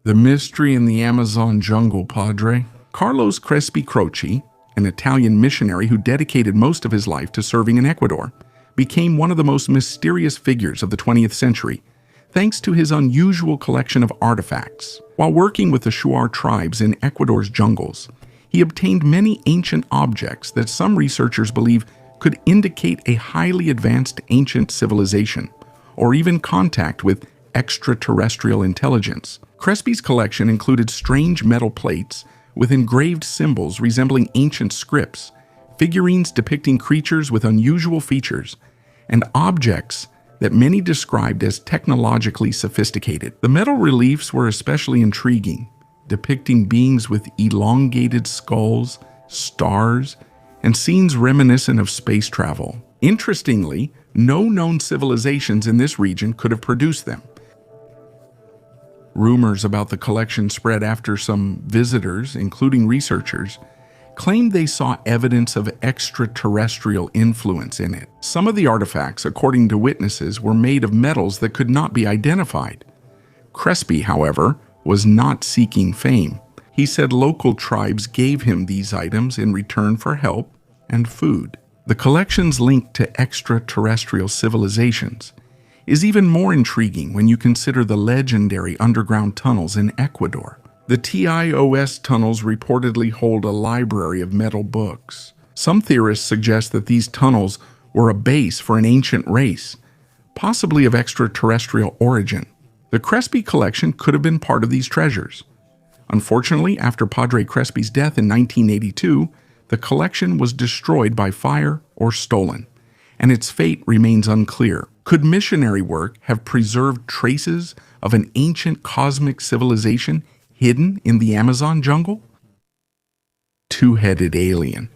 The mystery in the Amazon jungle, Padre. Carlos Crespi, an Italian missionary who dedicated most of his life to serving in Ecuador, became one of the most mysterious figures of the 20th century, thanks to his unusual collection of artifacts. While working with the Shuar tribes in Ecuador's jungles, he obtained many ancient objects that some researchers believe could indicate a highly advanced ancient civilization, or even contact with extraterrestrial intelligence. Crespi's collection included strange metal plates with engraved symbols resembling ancient scripts, figurines depicting creatures with unusual features, and objects that many described as technologically sophisticated. The metal reliefs were especially intriguing, depicting beings with elongated skulls, stars, and scenes reminiscent of space travel. Interestingly, no known civilizations in this region could have produced them. Rumors about the collection spread after some visitors, including researchers, claimed they saw evidence of extraterrestrial influence in it. Some of the artifacts, according to witnesses, were made of metals that could not be identified. Crespi, however, was not seeking fame. He said local tribes gave him these items in return for help and food. The collection's link to extraterrestrial civilizations is even more intriguing when you consider the legendary underground tunnels in Ecuador. The TIOS tunnels reportedly hold a library of metal books. Some theorists suggest that these tunnels were a base for an ancient race, possibly of extraterrestrial origin. The Crespi collection could have been part of these treasures. Unfortunately, after Padre Crespi's death in 1982, the collection was destroyed by fire or stolen, and its fate remains unclear. Could missionary work have preserved traces of an ancient cosmic civilization hidden in the Amazon jungle? Two-headed alien.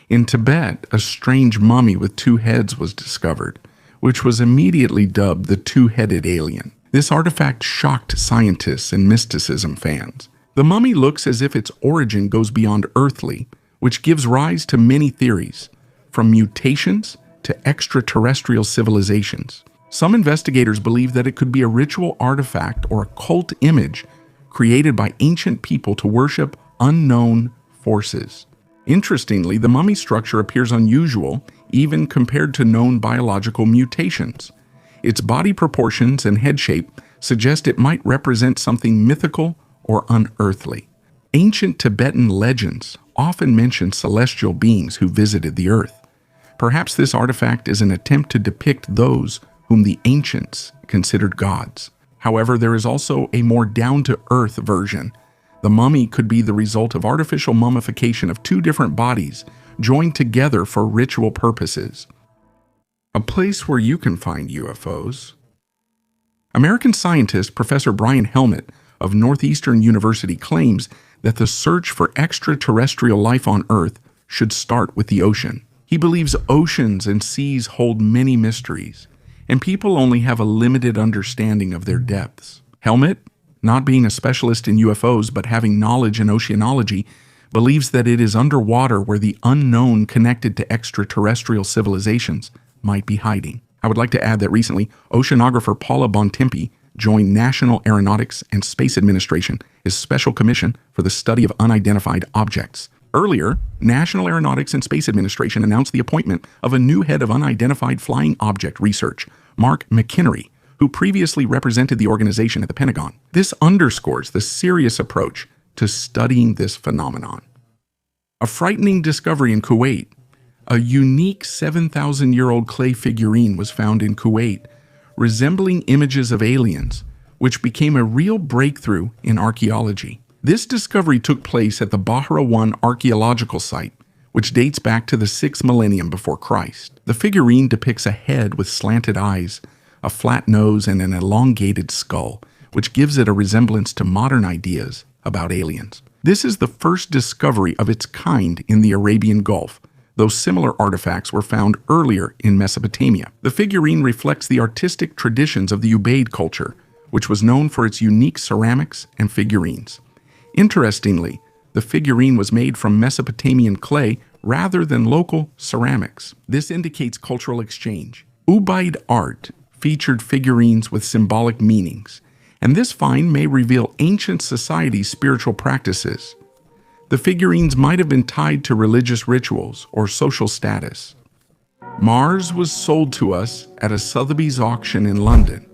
In Tibet, a strange mummy with two heads was discovered, which was immediately dubbed the two-headed alien. This artifact shocked scientists and mysticism fans. The mummy looks as if its origin goes beyond earthly, which gives rise to many theories, from mutations to extraterrestrial civilizations. Some investigators believe that it could be a ritual artifact or a cult image created by ancient people to worship unknown forces. Interestingly, the mummy structure appears unusual even compared to known biological mutations. Its body proportions and head shape suggest it might represent something mythical or unearthly. Ancient Tibetan legends often mention celestial beings who visited the earth. Perhaps this artifact is an attempt to depict those whom the ancients considered gods. However, there is also a more down-to-earth version. The mummy could be the result of artificial mummification of two different bodies joined together for ritual purposes. A place where you can find UFOs. American scientist Professor Brian Helmut of Northeastern University claims that the search for extraterrestrial life on Earth should start with the ocean. He believes oceans and seas hold many mysteries, and people only have a limited understanding of their depths. Helmut, not being a specialist in UFOs but having knowledge in oceanology, believes that it is underwater where the unknown connected to extraterrestrial civilizations might be hiding. I would like to add that recently, oceanographer Paula Bontempi joined National Aeronautics and Space Administration as Special Commission for the Study of Unidentified Objects. Earlier, National Aeronautics and Space Administration announced the appointment of a new head of unidentified flying object research, Mark McKinnery, who previously represented the organization at the Pentagon. This underscores the serious approach to studying this phenomenon. A frightening discovery in Kuwait. A unique 7,000-year-old clay figurine was found in Kuwait, resembling images of aliens, which became a real breakthrough in archaeology. This discovery took place at the Bahra 1 archaeological site, which dates back to the 6th millennium before Christ. The figurine depicts a head with slanted eyes, a flat nose, and an elongated skull, which gives it a resemblance to modern ideas about aliens. This is the first discovery of its kind in the Arabian Gulf, though similar artifacts were found earlier in Mesopotamia. The figurine reflects the artistic traditions of the Ubaid culture, which was known for its unique ceramics and figurines. Interestingly, the figurine was made from Mesopotamian clay rather than local ceramics. This indicates cultural exchange. Ubaid art featured figurines with symbolic meanings, and this find may reveal ancient society's spiritual practices. The figurines might have been tied to religious rituals or social status. Mars was sold to us at a Sotheby's auction in London.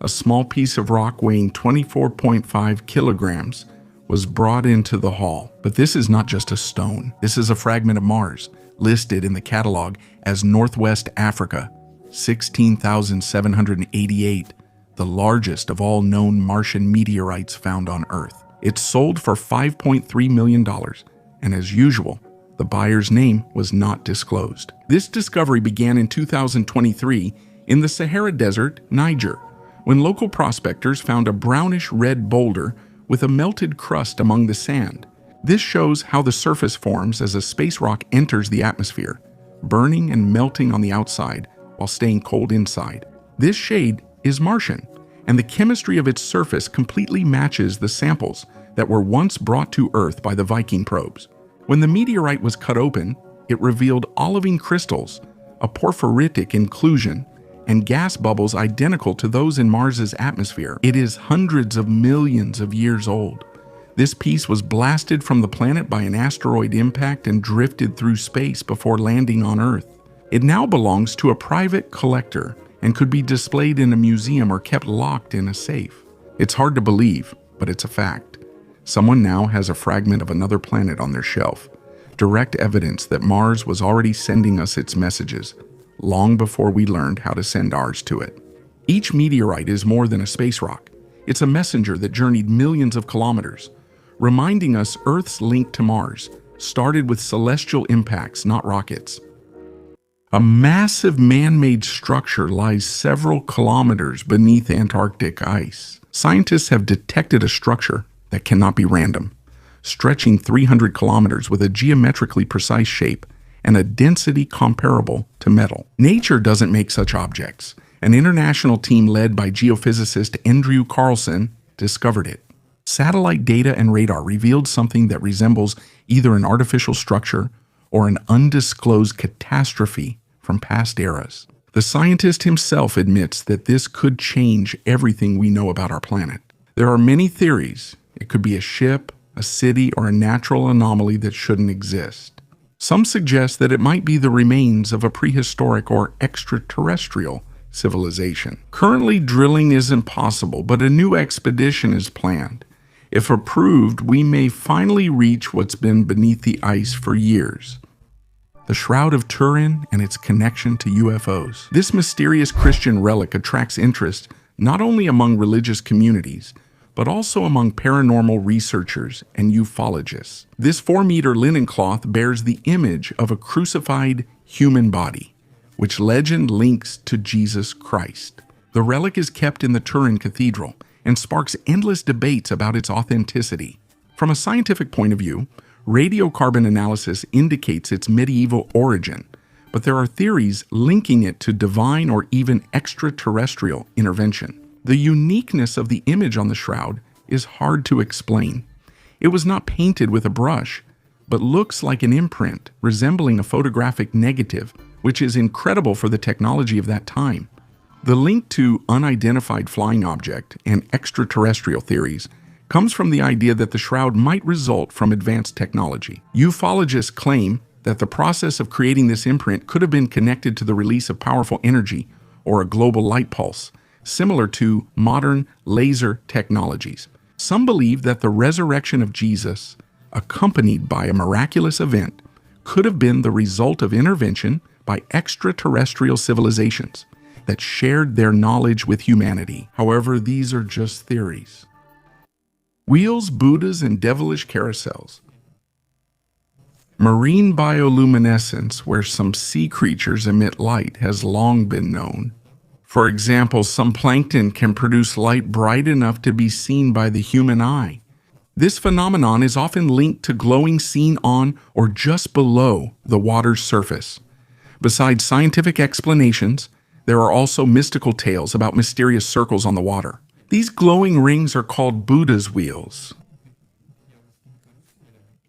A small piece of rock weighing 24.5 kilograms was brought into the hall. But this is not just a stone. This is a fragment of Mars, listed in the catalog as Northwest Africa, 16,788, the largest of all known Martian meteorites found on Earth. It sold for $5.3 million, and as usual, the buyer's name was not disclosed. This discovery began in 2023 in the Sahara Desert, Niger, when local prospectors found a brownish-red boulder with a melted crust among the sand. This shows how the surface forms as a space rock enters the atmosphere, burning and melting on the outside while staying cold inside. This shade is Martian, and the chemistry of its surface completely matches the samples that were once brought to Earth by the Viking probes. When the meteorite was cut open, it revealed olivine crystals, a porphyritic inclusion, and gas bubbles identical to those in Mars's atmosphere. It is hundreds of millions of years old. This piece was blasted from the planet by an asteroid impact and drifted through space before landing on Earth. It now belongs to a private collector and could be displayed in a museum or kept locked in a safe. It's hard to believe, but it's a fact. Someone now has a fragment of another planet on their shelf, direct evidence that Mars was already sending us its messages long before we learned how to send ours to it. Each meteorite is more than a space rock. It's a messenger that journeyed millions of kilometers, reminding us Earth's link to Mars started with celestial impacts, not rockets. A massive man-made structure lies several kilometers beneath Antarctic ice. Scientists have detected a structure that cannot be random, stretching 300 kilometers with a geometrically precise shape and a density comparable to metal. Nature doesn't make such objects. An international team led by geophysicist Andrew Carlson discovered it. Satellite data and radar revealed something that resembles either an artificial structure or an undisclosed catastrophe from past eras. The scientist himself admits that this could change everything we know about our planet. There are many theories. It could be a ship, a city, or a natural anomaly that shouldn't exist. Some suggest that it might be the remains of a prehistoric or extraterrestrial civilization. Currently, drilling isn't possible, but a new expedition is planned. If approved, we may finally reach what's been beneath the ice for years: the Shroud of Turin and its connection to UFOs. This mysterious Christian relic attracts interest not only among religious communities, but also among paranormal researchers and ufologists. This 4-meter linen cloth bears the image of a crucified human body, which legend links to Jesus Christ. The relic is kept in the Turin Cathedral and sparks endless debates about its authenticity. From a scientific point of view, radiocarbon analysis indicates its medieval origin, but there are theories linking it to divine or even extraterrestrial intervention. The uniqueness of the image on the shroud is hard to explain. It was not painted with a brush, but looks like an imprint resembling a photographic negative, which is incredible for the technology of that time. The link to unidentified flying object and extraterrestrial theories comes from the idea that the shroud might result from advanced technology. Ufologists claim that the process of creating this imprint could have been connected to the release of powerful energy or a global light pulse, similar to modern laser technologies. Some believe that the resurrection of Jesus, accompanied by a miraculous event, could have been the result of intervention by extraterrestrial civilizations that shared their knowledge with humanity. However, these are just theories. Wheels, Buddhas, and devilish carousels. Marine bioluminescence, where some sea creatures emit light, has long been known. For example, some plankton can produce light bright enough to be seen by the human eye. This phenomenon is often linked to glowing seen on or just below the water's surface. Besides scientific explanations, there are also mystical tales about mysterious circles on the water. These glowing rings are called Buddha's wheels.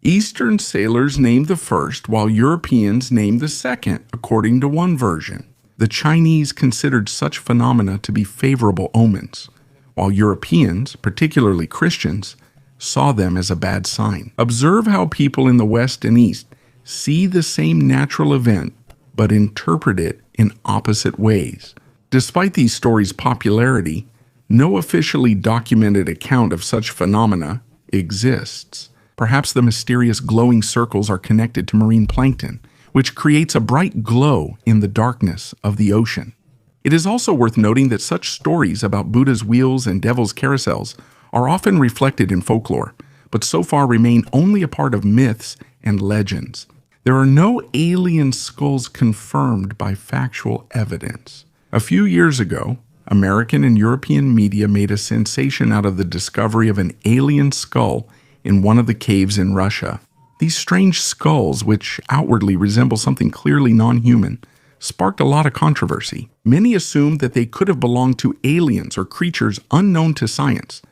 Eastern sailors named the first, while Europeans named the second, according to one version. The Chinese considered such phenomena to be favorable omens, while Europeans, particularly Christians, saw them as a bad sign. Observe how people in the West and East see the same natural event but interpret it in opposite ways. Despite these stories' popularity, no officially documented account of such phenomena exists. Perhaps the mysterious glowing circles are connected to marine plankton, which creates a bright glow in the darkness of the ocean. It is also worth noting that such stories about Buddha's wheels and devil's carousels are often reflected in folklore, but so far remain only a part of myths and legends. There are no alien skulls confirmed by factual evidence. A few years ago, American and European media made a sensation out of the discovery of an alien skull in one of the caves in Russia. These strange skulls, which outwardly resemble something clearly non-human, sparked a lot of controversy. Many assumed that they could have belonged to aliens or creatures unknown to science,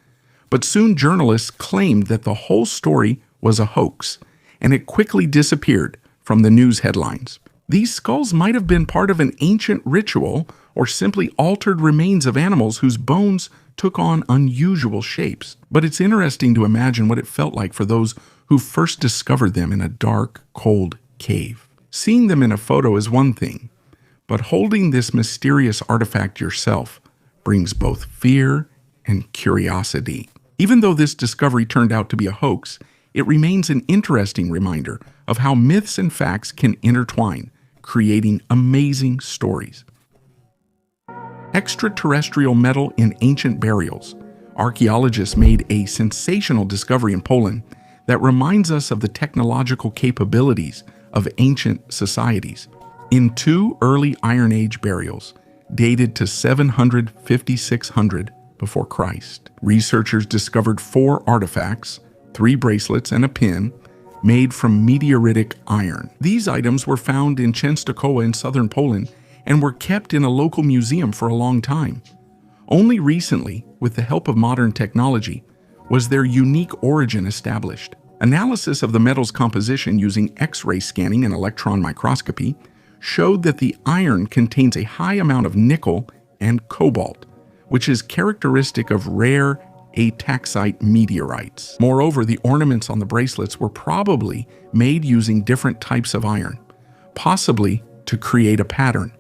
but soon journalists claimed that the whole story was a hoax, and it quickly disappeared from the news headlines. These skulls might have been part of an ancient ritual or simply altered remains of animals whose bones took on unusual shapes. But it's interesting to imagine what it felt like for those who first discovered them in a dark, cold cave. Seeing them in a photo is one thing, but holding this mysterious artifact yourself brings both fear and curiosity. Even though this discovery turned out to be a hoax, it remains an interesting reminder of how myths and facts can intertwine, creating amazing stories. Extraterrestrial metal in ancient burials. Archaeologists made a sensational discovery in Poland that reminds us of the technological capabilities of ancient societies. In two early Iron Age burials, dated to 700–5600 before Christ, researchers discovered 4 artifacts, 3 bracelets, and a pin made from meteoritic iron. These items were found in Częstochowa in southern Poland and were kept in a local museum for a long time. Only recently, with the help of modern technology, was their unique origin established. Analysis of the metal's composition using X-ray scanning and electron microscopy showed that the iron contains a high amount of nickel and cobalt, which is characteristic of rare ataxite meteorites. Moreover, the ornaments on the bracelets were probably made using different types of iron, possibly to create a pattern.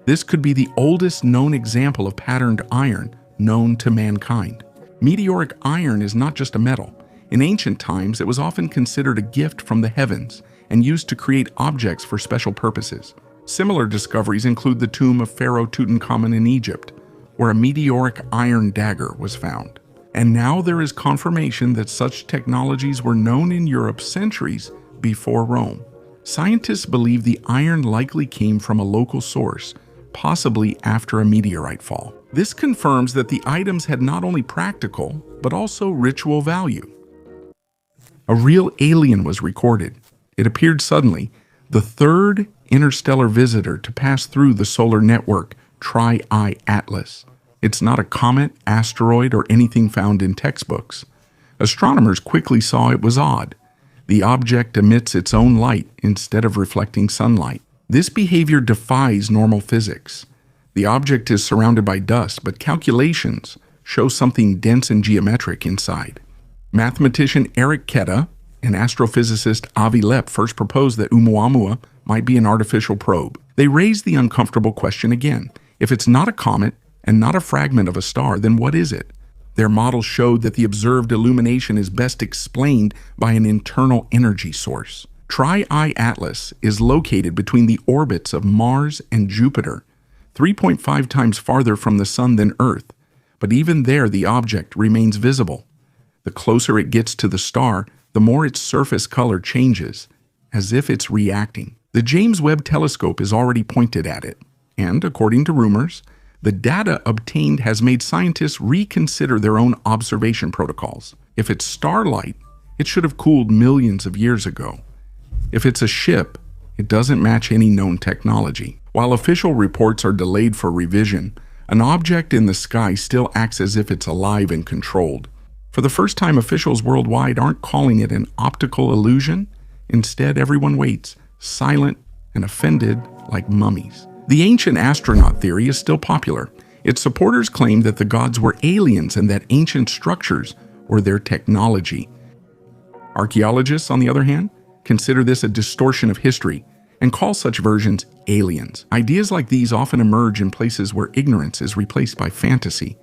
This could be the oldest known example of patterned iron known to mankind. Meteoric iron is not just a metal. In ancient times, it was often considered a gift from the heavens and used to create objects for special purposes. Similar discoveries include the tomb of Pharaoh Tutankhamun in Egypt, where a meteoric iron dagger was found. And now there is confirmation that such technologies were known in Europe centuries before Rome. Scientists believe the iron likely came from a local source, possibly after a meteorite fall. This confirms that the items had not only practical, but also ritual value. A real alien was recorded. It appeared suddenly, the third interstellar visitor to pass through the solar network, Tri-Eye Atlas. It's not a comet, asteroid, or anything found in textbooks. Astronomers quickly saw it was odd. The object emits its own light instead of reflecting sunlight. This behavior defies normal physics. The object is surrounded by dust, but calculations show something dense and geometric inside. Mathematician Eric Ketta and astrophysicist Avi Loeb first proposed that Oumuamua might be an artificial probe. They raised the uncomfortable question again. If it's not a comet and not a fragment of a star, then what is it? Their models showed that the observed illumination is best explained by an internal energy source. Tri-Eye Atlas is located between the orbits of Mars and Jupiter, 3.5 times farther from the Sun than Earth, but even there the object remains visible. The closer it gets to the star, the more its surface color changes, as if it's reacting. The James Webb Telescope is already pointed at it, and according to rumors, the data obtained has made scientists reconsider their own observation protocols. If it's starlight, it should have cooled millions of years ago. If it's a ship, it doesn't match any known technology. While official reports are delayed for revision, an object in the sky still acts as if it's alive and controlled. For the first time, officials worldwide aren't calling it an optical illusion. Instead, everyone waits, silent and offended like mummies. The ancient astronaut theory is still popular. Its supporters claimed that the gods were aliens and that ancient structures were their technology. Archaeologists, on the other hand, consider this a distortion of history and call such versions aliens. Ideas like these often emerge in places where ignorance is replaced by fantasy,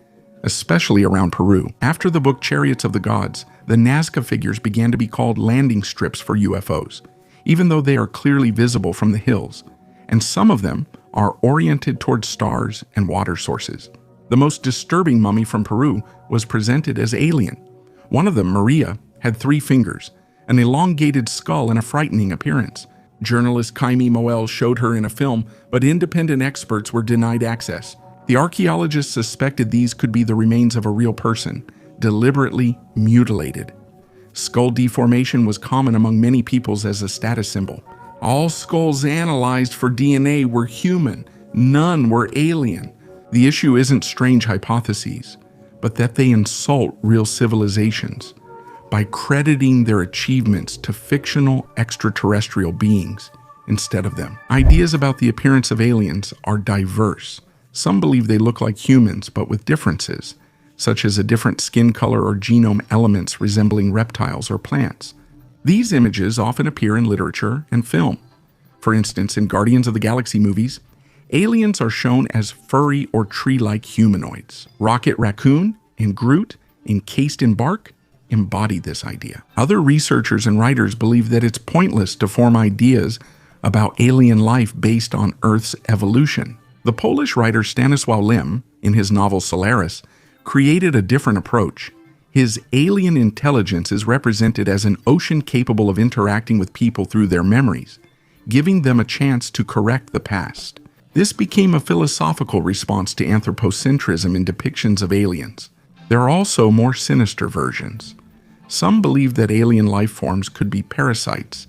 especially around Peru. After the book Chariots of the Gods, the Nazca figures began to be called landing strips for UFOs, even though they are clearly visible from the hills, and some of them are oriented towards stars and water sources. The most disturbing mummy from Peru was presented as alien. One of them, Maria, had 3 fingers, an elongated skull, and a frightening appearance. Journalist Jaime Moel showed her in a film, but independent experts were denied access. The archaeologists suspected these could be the remains of a real person, deliberately mutilated. Skull deformation was common among many peoples as a status symbol. All skulls analyzed for DNA were human, none were alien. The issue isn't strange hypotheses, but that they insult real civilizations by crediting their achievements to fictional extraterrestrial beings instead of them. Ideas about the appearance of aliens are diverse. Some believe they look like humans, but with differences, such as a different skin color or genome elements resembling reptiles or plants. These images often appear in literature and film. For instance, in Guardians of the Galaxy movies, aliens are shown as furry or tree-like humanoids. Rocket Raccoon and Groot, encased in bark, embody this idea. Other researchers and writers believe that it's pointless to form ideas about alien life based on Earth's evolution. The Polish writer Stanisław Lem, in his novel Solaris, created a different approach. His alien intelligence is represented as an ocean capable of interacting with people through their memories, giving them a chance to correct the past. This became a philosophical response to anthropocentrism in depictions of aliens. There are also more sinister versions. Some believe that alien life forms could be parasites,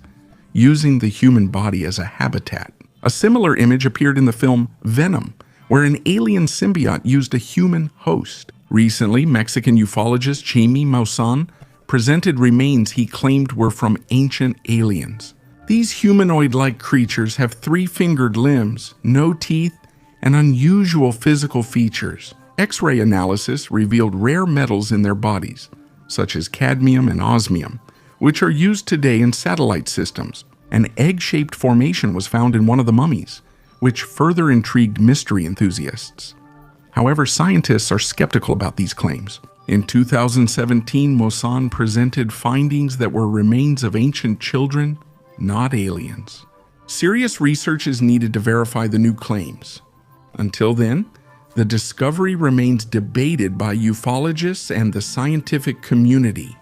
using the human body as a habitat. A similar image appeared in the film Venom, where an alien symbiote used a human host. Recently, Mexican ufologist Jaime Maussan presented remains he claimed were from ancient aliens. These humanoid-like creatures have 3-fingered limbs, no teeth, and unusual physical features. X-ray analysis revealed rare metals in their bodies, such as cadmium and osmium, which are used today in satellite systems. An egg-shaped formation was found in one of the mummies, which further intrigued mystery enthusiasts. However, scientists are skeptical about these claims. In 2017, Maussan presented findings that were remains of ancient children, not aliens. Serious research is needed to verify the new claims. Until then, the discovery remains debated by ufologists and the scientific community.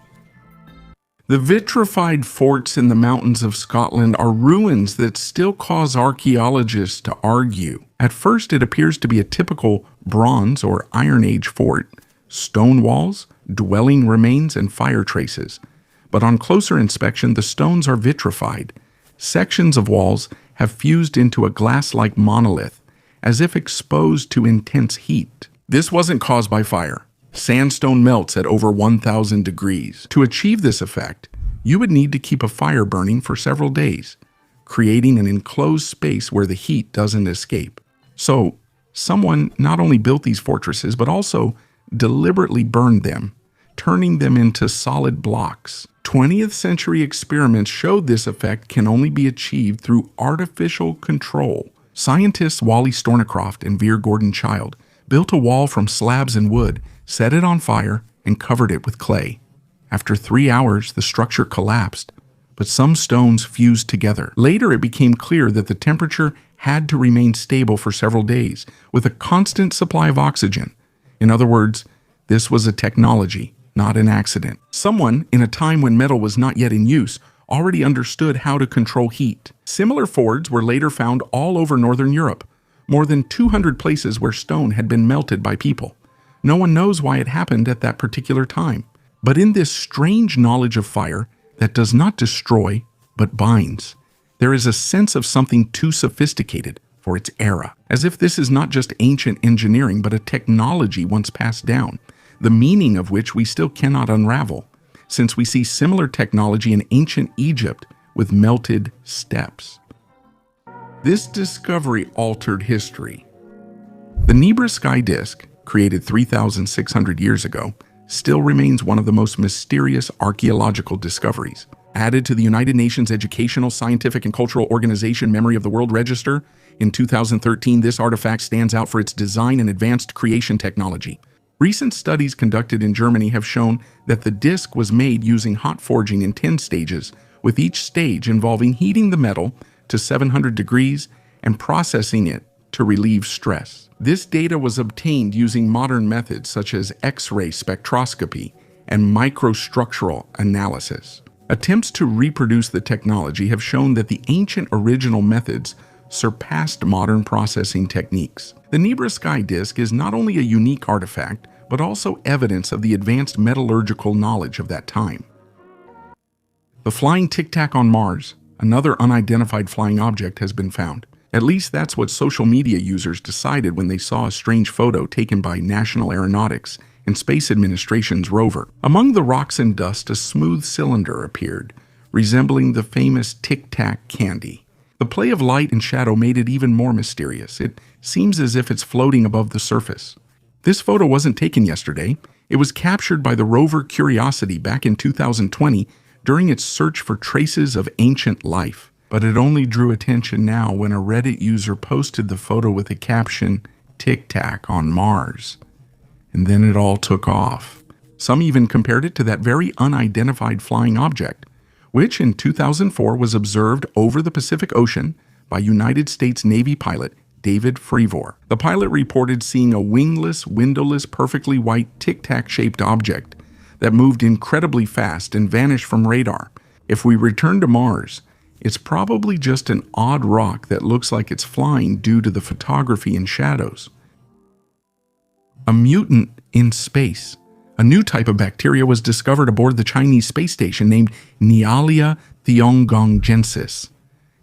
The vitrified forts in the mountains of Scotland are ruins that still cause archaeologists to argue. At first, it appears to be a typical Bronze or Iron Age fort, stone walls, dwelling remains, and fire traces. But on closer inspection, the stones are vitrified. Sections of walls have fused into a glass-like monolith, as if exposed to intense heat. This wasn't caused by fire. Sandstone melts at over 1,000 degrees. To achieve this effect, you would need to keep a fire burning for several days, creating an enclosed space where the heat doesn't escape. So, someone not only built these fortresses, but also deliberately burned them, turning them into solid blocks. 20th century experiments showed this effect can only be achieved through artificial control. Scientists Wally Stornicroft and Veer Gordon Child built a wall from slabs and wood, set it on fire, and covered it with clay. After 3 hours, the structure collapsed, but some stones fused together. Later, it became clear that the temperature had to remain stable for several days, with a constant supply of oxygen. In other words, this was a technology, not an accident. Someone, in a time when metal was not yet in use, already understood how to control heat. Similar forts were later found all over Northern Europe, more than 200 places where stone had been melted by people. No one knows why it happened at that particular time. But in this strange knowledge of fire that does not destroy, but binds, there is a sense of something too sophisticated for its era. As if this is not just ancient engineering, but a technology once passed down, the meaning of which we still cannot unravel, since we see similar technology in ancient Egypt with melted steps. This discovery altered history. The Nebra sky disk, created 3,600 years ago, still remains one of the most mysterious archaeological discoveries. Added to the United Nations Educational, Scientific, and Cultural Organization Memory of the World Register, in 2013, this artifact stands out for its design and advanced creation technology. Recent studies conducted in Germany have shown that the disk was made using hot forging in 10 stages, with each stage involving heating the metal to 700 degrees and processing it to relieve stress. This data was obtained using modern methods such as X-ray spectroscopy and microstructural analysis. Attempts to reproduce the technology have shown that the ancient original methods surpassed modern processing techniques. The Nebra sky disk is not only a unique artifact, but also evidence of the advanced metallurgical knowledge of that time. The flying Tic Tac on Mars, another unidentified flying object, has been found. At least that's what social media users decided when they saw a strange photo taken by National Aeronautics and Space Administration's rover. Among the rocks and dust, a smooth cylinder appeared, resembling the famous Tic Tac candy. The play of light and shadow made it even more mysterious. It seems as if it's floating above the surface. This photo wasn't taken yesterday. It was captured by the rover Curiosity back in 2020 during its search for traces of ancient life. But it only drew attention now when a Reddit user posted the photo with the caption, "Tic Tac on Mars." And then it all took off. Some even compared it to that very unidentified flying object, which in 2004 was observed over the Pacific Ocean by United States Navy pilot David Freevor. The pilot reported seeing a wingless, windowless, perfectly white Tic Tac-shaped object that moved incredibly fast and vanished from radar. If we return to Mars, it's probably just an odd rock that looks like it's flying due to the photography and shadows. A mutant in space. A new type of bacteria was discovered aboard the Chinese space station named Nealia thiongonggensis.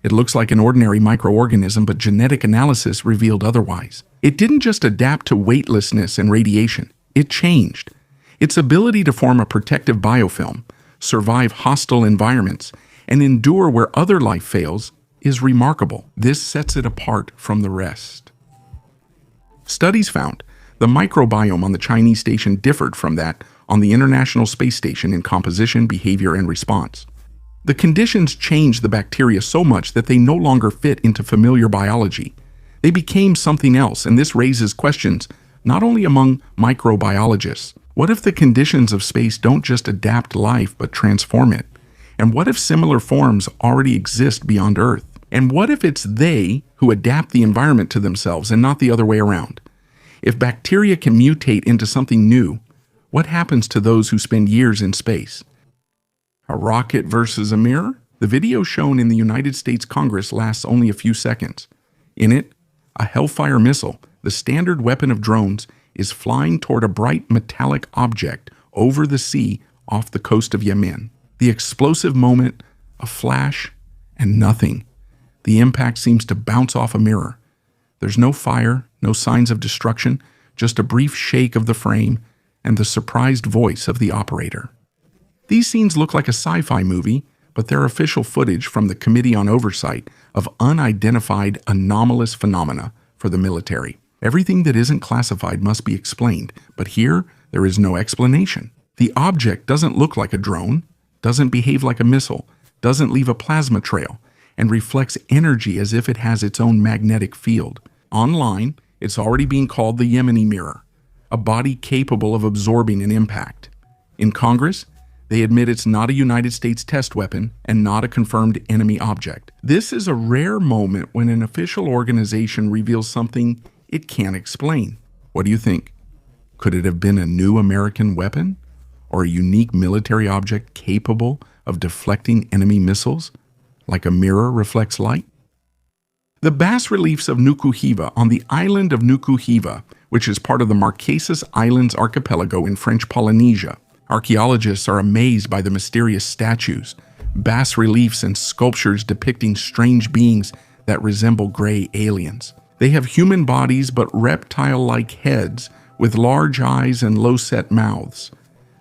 It looks like an ordinary microorganism, but genetic analysis revealed otherwise. It didn't just adapt to weightlessness and radiation. It changed. Its ability to form a protective biofilm, survive hostile environments, and endure where other life fails is remarkable. This sets it apart from the rest. Studies found the microbiome on the Chinese station differed from that on the International Space Station in composition, behavior, and response. The conditions changed the bacteria so much that they no longer fit into familiar biology. They became something else, and this raises questions not only among microbiologists. What if the conditions of space don't just adapt life but transform it? And what if similar forms already exist beyond Earth? And what if it's they who adapt the environment to themselves and not the other way around? If bacteria can mutate into something new, what happens to those who spend years in space? A rocket versus a mirror? The video shown in the United States Congress lasts only a few seconds. In it, a Hellfire missile, the standard weapon of drones, is flying toward a bright metallic object over the sea off the coast of Yemen. The explosive moment, a flash, and nothing. The impact seems to bounce off a mirror. There's no fire, no signs of destruction, just a brief shake of the frame and the surprised voice of the operator. These scenes look like a sci-fi movie, but they're official footage from the Committee on Oversight of Unidentified Anomalous Phenomena for the military. Everything that isn't classified must be explained, but here there is no explanation. The object doesn't look like a drone, doesn't behave like a missile, doesn't leave a plasma trail, and reflects energy as if it has its own magnetic field. Online, it's already being called the Yemeni mirror, a body capable of absorbing an impact. In Congress, they admit it's not a United States test weapon and not a confirmed enemy object. This is a rare moment when an official organization reveals something it can't explain. What do you think? Could it have been a new American weapon? Or a unique military object capable of deflecting enemy missiles, like a mirror reflects light? The bas-reliefs of Nuku-Hiva on the island of Nuku-Hiva, which is part of the Marquesas Islands archipelago in French Polynesia. Archaeologists are amazed by the mysterious statues, bas-reliefs and sculptures depicting strange beings that resemble gray aliens. They have human bodies but reptile-like heads with large eyes and low-set mouths.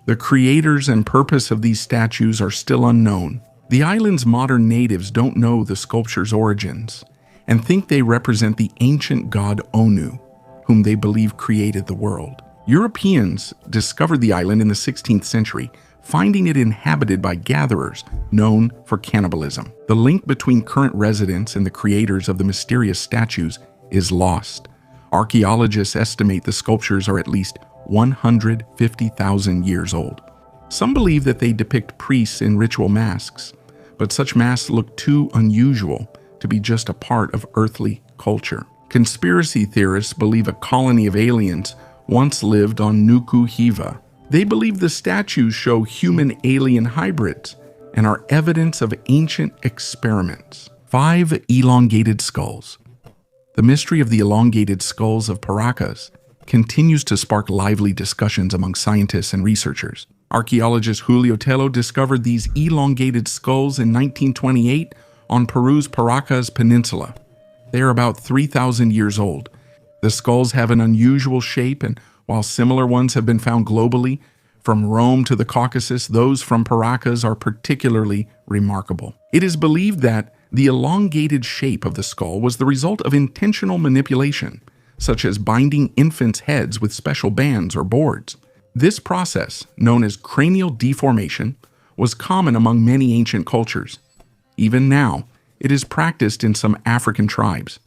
The creators and purpose of these statues are still unknown. The island's modern natives don't know the sculpture's origins and think they represent the ancient god Onu. whom they believe created the world. Europeans discovered the island in the 16th century, finding it inhabited by gatherers known for cannibalism. The link between current residents and the creators of the mysterious statues is lost. Archaeologists estimate the sculptures are at least 150,000 years old. Some believe that they depict priests in ritual masks, but such masks look too unusual to be just a part of earthly culture. Conspiracy theorists believe a colony of aliens once lived on Nuku Hiva. They believe the statues show human-alien hybrids and are evidence of ancient experiments. 5 elongated skulls. The mystery of the elongated skulls of Paracas continues to spark lively discussions among scientists and researchers. Archaeologist Julio Tello discovered these elongated skulls in 1928 on Peru's Paracas Peninsula. They are about 3,000 years old. The skulls have an unusual shape, and while similar ones have been found globally, from Rome to the Caucasus, those from Paracas are particularly remarkable. It is believed that the elongated shape of the skull was the result of intentional manipulation, such as binding infants' heads with special bands or boards. This process, known as cranial deformation, was common among many ancient cultures. Even now, it is practiced in some African tribes.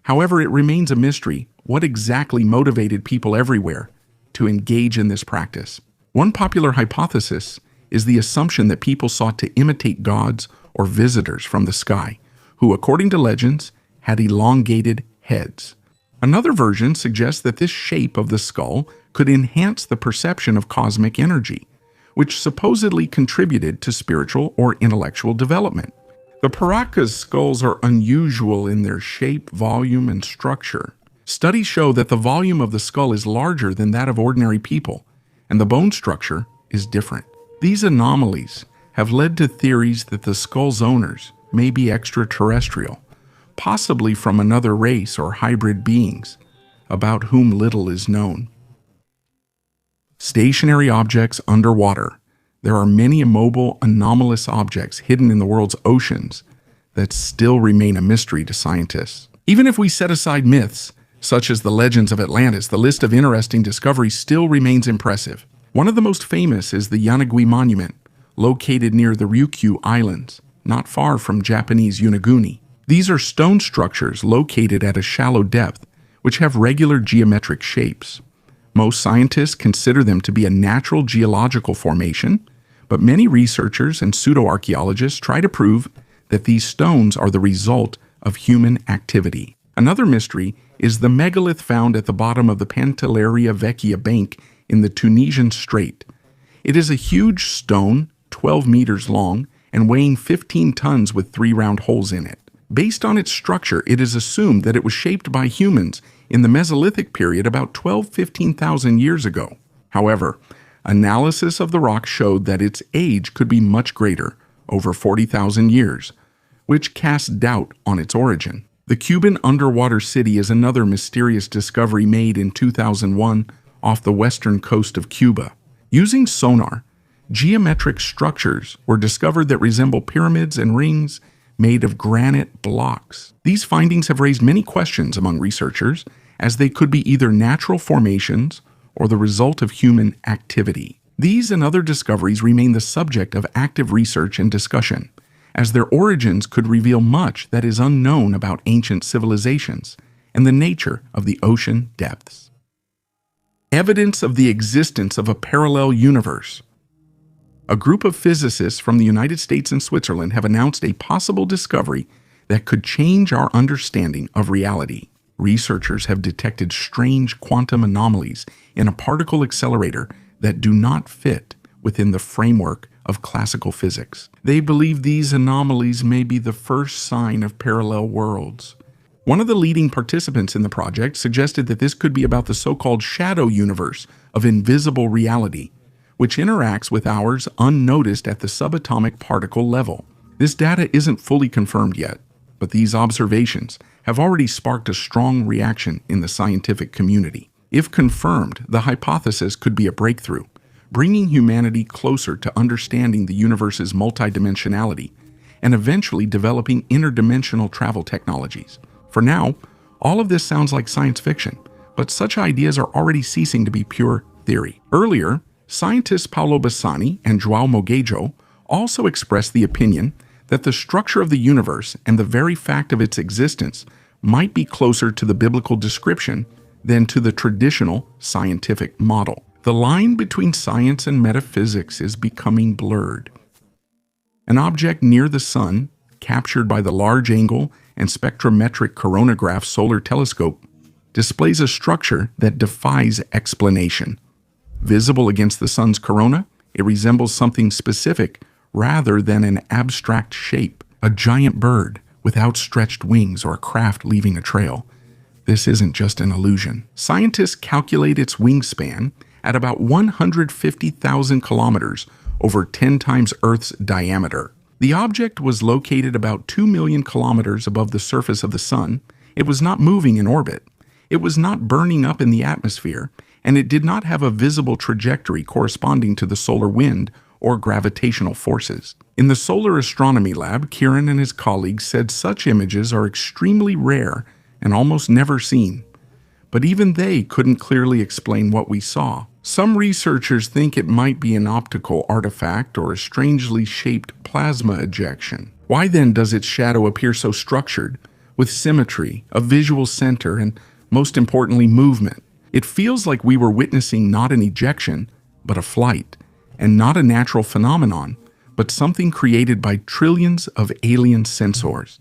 However, it remains a mystery what exactly motivated people everywhere to engage in this practice. One popular hypothesis is the assumption that people sought to imitate gods or visitors from the sky, who, according to legends, had elongated heads. Another version suggests that this shape of the skull could enhance the perception of cosmic energy, which supposedly contributed to spiritual or intellectual development. The Paracas skulls are unusual in their shape, volume, and structure. Studies show that the volume of the skull is larger than that of ordinary people, and the bone structure is different. These anomalies have led to theories that the skull's owners may be extraterrestrial, possibly from another race or hybrid beings, about whom little is known. Stationary objects underwater. There are many immobile, anomalous objects hidden in the world's oceans that still remain a mystery to scientists. Even if we set aside myths, such as the legends of Atlantis, the list of interesting discoveries still remains impressive. One of the most famous is the Yanagui Monument, located near the Ryukyu Islands, not far from Japanese Unaguni. These are stone structures located at a shallow depth, which have regular geometric shapes. Most scientists consider them to be a natural geological formation, but many researchers and pseudo-archaeologists try to prove that these stones are the result of human activity. Another mystery is the megalith found at the bottom of the Pantelleria Vecchia Bank in the Tunisian Strait. It is a huge stone, 12 meters long, and weighing 15 tons with 3 round holes in it. Based on its structure, it is assumed that it was shaped by humans in the Mesolithic period about 12,000–15,000 years ago. However, analysis of the rock showed that its age could be much greater, over 40,000 years, which casts doubt on its origin. The Cuban underwater city is another mysterious discovery made in 2001 off the western coast of Cuba. Using sonar, geometric structures were discovered that resemble pyramids and rings made of granite blocks. These findings have raised many questions among researchers, as they could be either natural formations or the result of human activity. These and other discoveries remain the subject of active research and discussion, as their origins could reveal much that is unknown about ancient civilizations and the nature of the ocean depths. Evidence of the existence of a parallel universe. A group of physicists from the United States and Switzerland have announced a possible discovery that could change our understanding of reality. Researchers have detected strange quantum anomalies in a particle accelerator that do not fit within the framework of classical physics. They believe these anomalies may be the first sign of parallel worlds. One of the leading participants in the project suggested that this could be about the so-called shadow universe of invisible reality, which interacts with ours unnoticed at the subatomic particle level. This data isn't fully confirmed yet, but these observations have already sparked a strong reaction in the scientific community. If confirmed, the hypothesis could be a breakthrough, bringing humanity closer to understanding the universe's multidimensionality and eventually developing interdimensional travel technologies. For now, all of this sounds like science fiction, but such ideas are already ceasing to be pure theory. Earlier, scientists Paulo Bassani and João Moguejo also expressed the opinion that the structure of the universe and the very fact of its existence might be closer to the biblical description than to the traditional scientific model. The line between science and metaphysics is becoming blurred. An object near the Sun, captured by the large-angle and spectrometric coronagraph solar telescope, displays a structure that defies explanation. Visible against the Sun's corona, it resembles something specific rather than an abstract shape, a giant bird with outstretched wings or a craft leaving a trail. This isn't just an illusion. Scientists calculate its wingspan at about 150,000 kilometers, over 10 times Earth's diameter. The object was located about 2 million kilometers above the surface of the Sun. It was not moving in orbit. It was not burning up in the atmosphere, and it did not have a visible trajectory corresponding to the solar wind or gravitational forces. In the Solar Astronomy Lab, Kieran and his colleagues said such images are extremely rare and almost never seen. But even they couldn't clearly explain what we saw. Some researchers think it might be an optical artifact or a strangely shaped plasma ejection. Why then does its shadow appear so structured, with symmetry, a visual center, and most importantly, movement? It feels like we were witnessing not an ejection, but a flight, and not a natural phenomenon, but something created by trillions of alien sensors.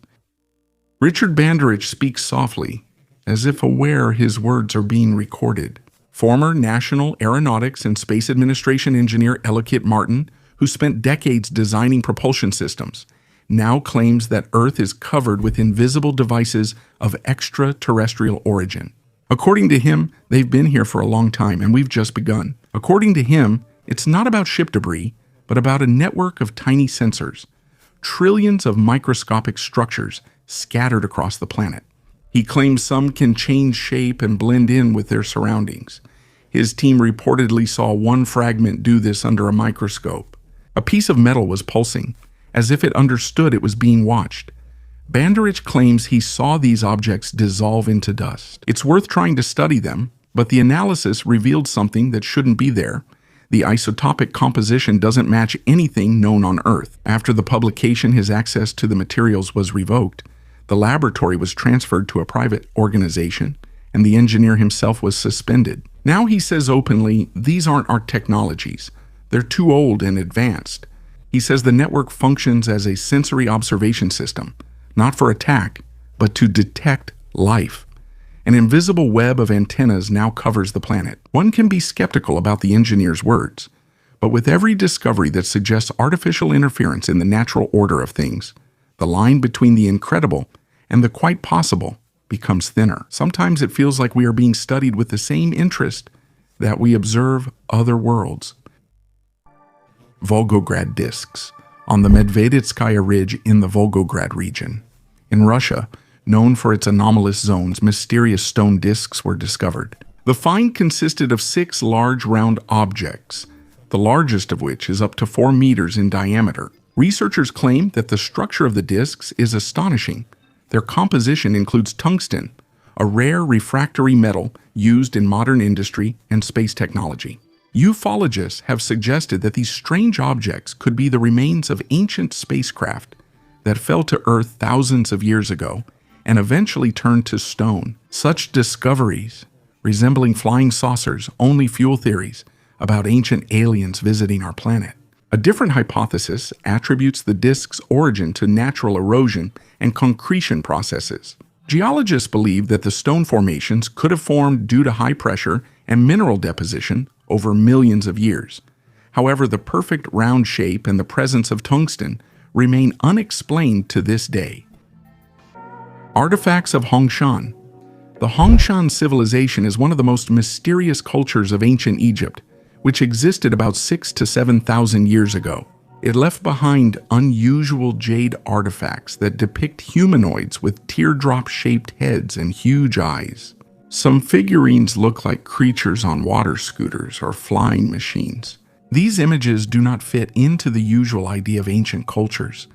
Richard Banderich speaks softly, as if aware his words are being recorded. Former National Aeronautics and Space Administration engineer Ellicott Martin, who spent decades designing propulsion systems, now claims that Earth is covered with invisible devices of extraterrestrial origin. According to him, they've been here for a long time, and we've just begun. According to him, it's not about ship debris, but about a network of tiny sensors, trillions of microscopic structures scattered across the planet. He claims some can change shape and blend in with their surroundings. His team reportedly saw one fragment do this under a microscope. A piece of metal was pulsing, as if it understood it was being watched. Banderich claims he saw these objects dissolve into dust. It's worth trying to study them, but the analysis revealed something that shouldn't be there. The isotopic composition doesn't match anything known on Earth. After the publication, his access to the materials was revoked. The laboratory was transferred to a private organization, and the engineer himself was suspended. Now he says openly, these aren't our technologies. They're too old and advanced. He says the network functions as a sensory observation system, not for attack, but to detect life. An invisible web of antennas now covers the planet. One can be skeptical about the engineer's words, but with every discovery that suggests artificial interference in the natural order of things, the line between the incredible and the quite possible becomes thinner. Sometimes it feels like we are being studied with the same interest that we observe other worlds. Volgograd disks on the Medveditskaya Ridge in the Volgograd region. In Russia, known for its anomalous zones, mysterious stone disks were discovered. The find consisted of 6 large round objects, the largest of which is up to 4 meters in diameter. Researchers claim that the structure of the disks is astonishing. Their composition includes tungsten, a rare refractory metal used in modern industry and space technology. Ufologists have suggested that these strange objects could be the remains of ancient spacecraft that fell to Earth thousands of years ago and eventually turned to stone. Such discoveries, resembling flying saucers, only fuel theories about ancient aliens visiting our planet. A different hypothesis attributes the disk's origin to natural erosion and concretion processes. Geologists believe that the stone formations could have formed due to high pressure and mineral deposition over millions of years. However, the perfect round shape and the presence of tungsten remain unexplained to this day. Artifacts of Hongshan. The Hongshan civilization is one of the most mysterious cultures of ancient Egypt, which existed about 6,000 to 7,000 years ago. It left behind unusual jade artifacts that depict humanoids with teardrop-shaped heads and huge eyes. Some figurines look like creatures on water scooters or flying machines. These images do not fit into the usual idea of ancient cultures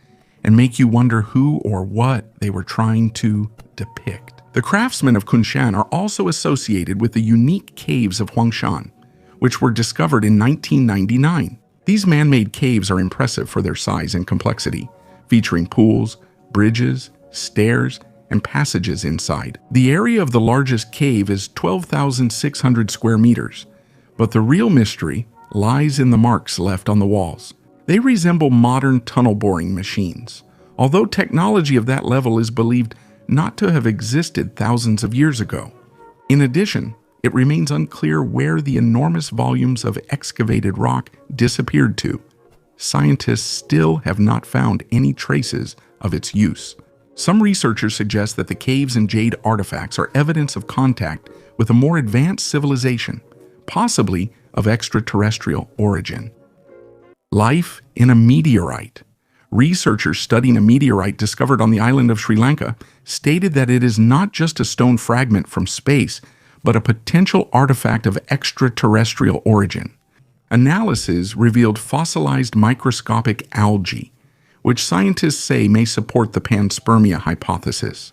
and make you wonder who or what they were trying to depict. The craftsmen of Kunshan are also associated with the unique caves of Huangshan, which were discovered in 1999. These man-made caves are impressive for their size and complexity, featuring pools, bridges, stairs, and passages inside. The area of the largest cave is 12,600 square meters, but the real mystery lies in the marks left on the walls. They resemble modern tunnel boring machines, although technology of that level is believed not to have existed thousands of years ago. In addition, it remains unclear where the enormous volumes of excavated rock disappeared to. Scientists still have not found any traces of its use. Some researchers suggest that the caves and jade artifacts are evidence of contact with a more advanced civilization, possibly of extraterrestrial origin. Life in a meteorite. Researchers studying a meteorite discovered on the island of Sri Lanka stated that it is not just a stone fragment from space, but a potential artifact of extraterrestrial origin. Analysis revealed fossilized microscopic algae, which scientists say may support the panspermia hypothesis,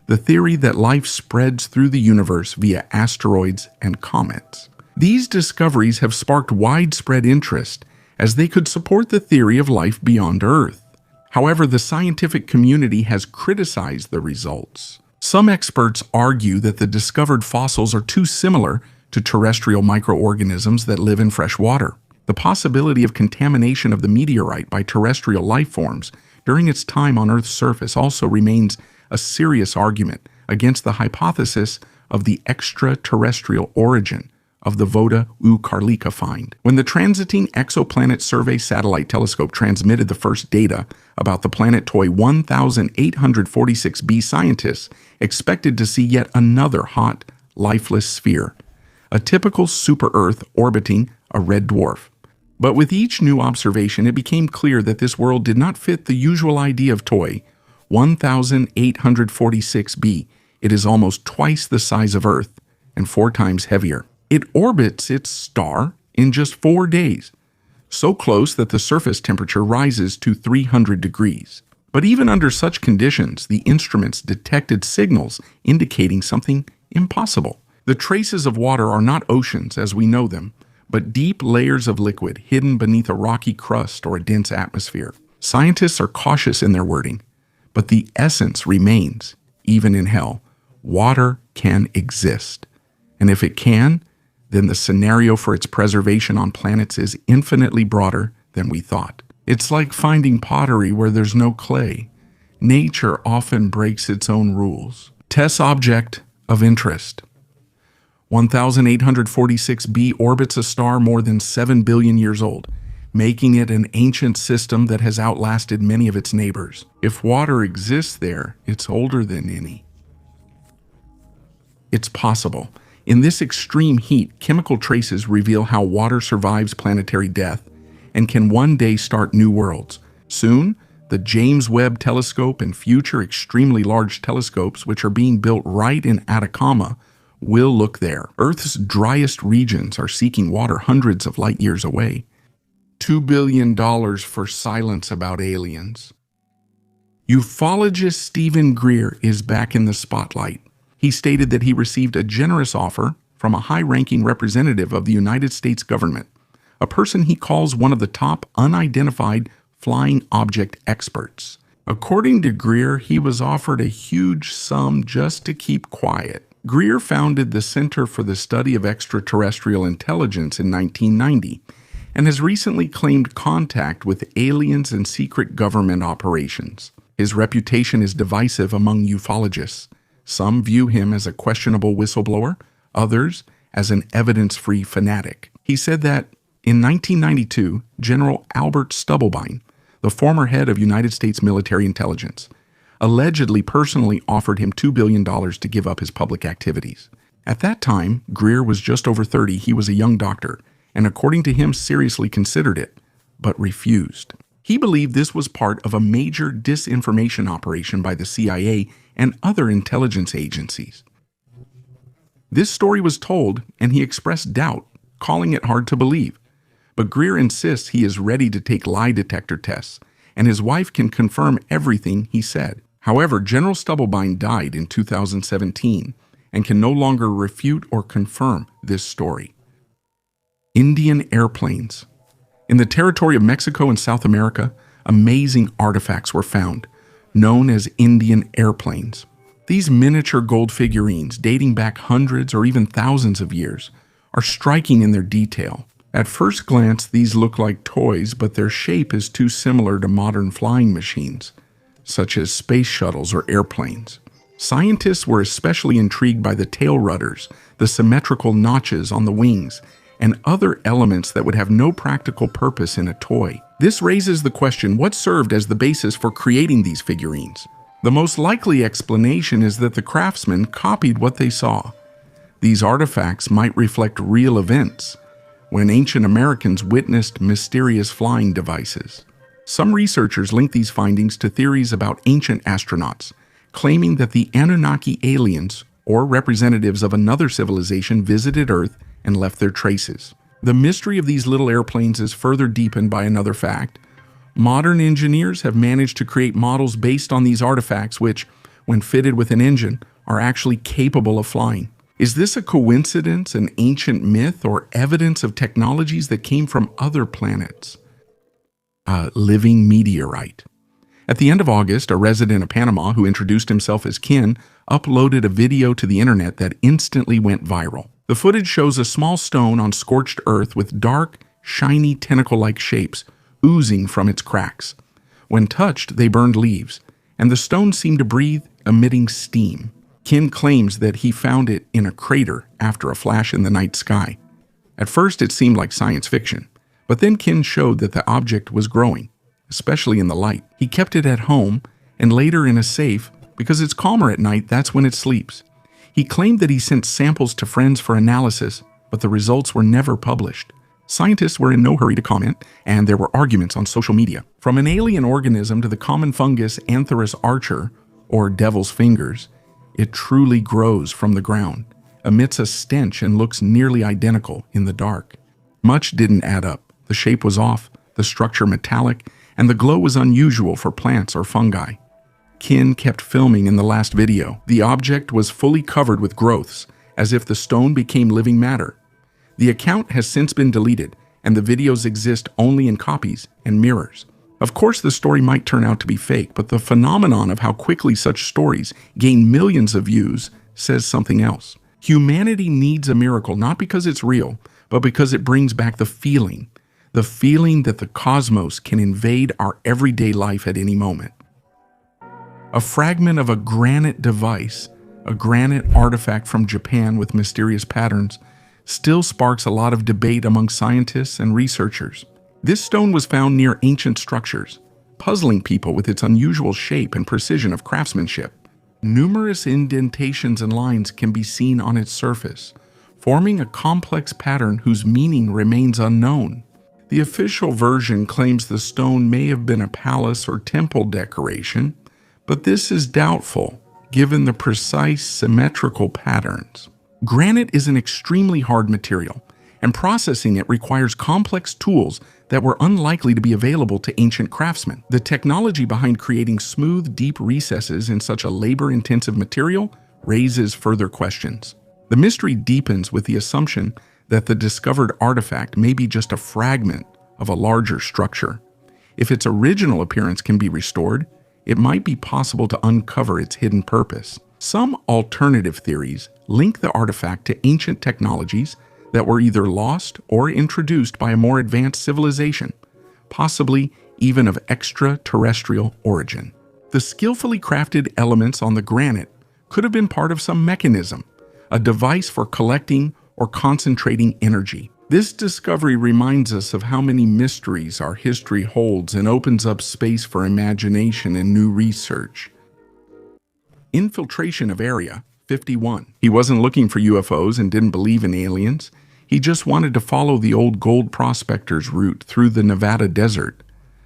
the theory that life spreads through the universe via asteroids and comets. These discoveries have sparked widespread interest as they could support the theory of life beyond Earth. However, the scientific community has criticized the results. Some experts argue that the discovered fossils are too similar to terrestrial microorganisms that live in fresh water. The possibility of contamination of the meteorite by terrestrial life forms during its time on Earth's surface also remains a serious argument against the hypothesis of the extraterrestrial origin of the Voda Ukarlika find. When the Transiting Exoplanet Survey Satellite Telescope transmitted the first data about the planet toy 1846b, scientists expected to see yet another hot, lifeless sphere, a typical super-Earth orbiting a red dwarf. But with each new observation, it became clear that this world did not fit the usual idea of toy 1846b. It is almost twice the size of Earth and 4 times heavier. It orbits its star in just 4 days, so close that the surface temperature rises to 300 degrees. But even under such conditions, the instruments detected signals indicating something impossible. The traces of water are not oceans as we know them, but deep layers of liquid hidden beneath a rocky crust or a dense atmosphere. Scientists are cautious in their wording, but the essence remains. Even in hell, water can exist. And if it can, then the scenario for its preservation on planets is infinitely broader than we thought. It's like finding pottery where there's no clay. Nature often breaks its own rules. Test object of interest. 1846b orbits a star more than 7 billion years old, making it an ancient system that has outlasted many of its neighbors. If water exists there, it's older than any. It's possible. In this extreme heat, chemical traces reveal how water survives planetary death and can one day start new worlds. Soon, the James Webb Telescope and future extremely large telescopes, which are being built right in Atacama, will look there. Earth's driest regions are seeking water hundreds of light years away. $2 billion for silence about aliens. Ufologist Stephen Greer is back in the spotlight. He stated that he received a generous offer from a high-ranking representative of the United States government, a person he calls one of the top unidentified flying object experts. According to Greer, he was offered a huge sum just to keep quiet. Greer founded the Center for the Study of Extraterrestrial Intelligence in 1990 and has recently claimed contact with aliens and secret government operations. His reputation is divisive among ufologists. Some view him as a questionable whistleblower, others as an evidence-free fanatic. He said that in 1992, General Albert Stubblebine, the former head of United States military intelligence, allegedly personally offered him $2 billion to give up his public activities. At that time, Greer was just over 30. He was a young doctor, and according to him, seriously considered it, but refused. He believed this was part of a major disinformation operation by the CIA and other intelligence agencies. This story was told, and he expressed doubt, calling it hard to believe. But Greer insists he is ready to take lie detector tests, and his wife can confirm everything he said. However, General Stubblebine died in 2017 and can no longer refute or confirm this story. Indian airplanes. In the territory of Mexico and South America, amazing artifacts were found, known as Indian airplanes. These miniature gold figurines, dating back hundreds or even thousands of years, are striking in their detail. At first glance, these look like toys, but their shape is too similar to modern flying machines, such as space shuttles or airplanes. Scientists were especially intrigued by the tail rudders, the symmetrical notches on the wings, and other elements that would have no practical purpose in a toy. This raises the question, what served as the basis for creating these figurines? The most likely explanation is that the craftsmen copied what they saw. These artifacts might reflect real events, when ancient Americans witnessed mysterious flying devices. Some researchers link these findings to theories about ancient astronauts, claiming that the Anunnaki aliens, or representatives of another civilization, visited Earth and left their traces. The mystery of these little airplanes is further deepened by another fact. Modern engineers have managed to create models based on these artifacts which, when fitted with an engine, are actually capable of flying. Is this a coincidence, an ancient myth, or evidence of technologies that came from other planets? A living meteorite. At the end of August, a resident of Panama who introduced himself as Kin uploaded a video to the internet that instantly went viral. The footage shows a small stone on scorched earth with dark, shiny tentacle-like shapes oozing from its cracks. When touched, they burned leaves, and the stone seemed to breathe, emitting steam. Kin claims that he found it in a crater after a flash in the night sky. At first, it seemed like science fiction, but then Kin showed that the object was growing, especially in the light. He kept it at home and later in a safe because it's calmer at night, that's when it sleeps. He claimed that he sent samples to friends for analysis, but the results were never published. Scientists were in no hurry to comment, and there were arguments on social media. From an alien organism to the common fungus Antherus archer, or devil's fingers, it truly grows from the ground, emits a stench, and looks nearly identical in the dark. Much didn't add up. The shape was off, the structure metallic, and the glow was unusual for plants or fungi. Kin kept filming in the last video. The object was fully covered with growths, as if the stone became living matter. The account has since been deleted, and the videos exist only in copies and mirrors. Of course, the story might turn out to be fake, but the phenomenon of how quickly such stories gain millions of views says something else. Humanity needs a miracle, not because it's real, but because it brings back the feeling that the cosmos can invade our everyday life at any moment. A fragment of a granite device, a granite artifact from Japan with mysterious patterns, still sparks a lot of debate among scientists and researchers. This stone was found near ancient structures, puzzling people with its unusual shape and precision of craftsmanship. Numerous indentations and lines can be seen on its surface, forming a complex pattern whose meaning remains unknown. The official version claims the stone may have been a palace or temple decoration, but this is doubtful, given the precise symmetrical patterns. Granite is an extremely hard material, and processing it requires complex tools that were unlikely to be available to ancient craftsmen. The technology behind creating smooth, deep recesses in such a labor-intensive material raises further questions. The mystery deepens with the assumption that the discovered artifact may be just a fragment of a larger structure. If its original appearance can be restored, it might be possible to uncover its hidden purpose. Some alternative theories link the artifact to ancient technologies that were either lost or introduced by a more advanced civilization, possibly even of extraterrestrial origin. The skillfully crafted elements on the granite could have been part of some mechanism, a device for collecting or concentrating energy. This discovery reminds us of how many mysteries our history holds and opens up space for imagination and new research. Infiltration of Area 51. He wasn't looking for UFOs and didn't believe in aliens. He just wanted to follow the old gold prospectors' route through the Nevada desert.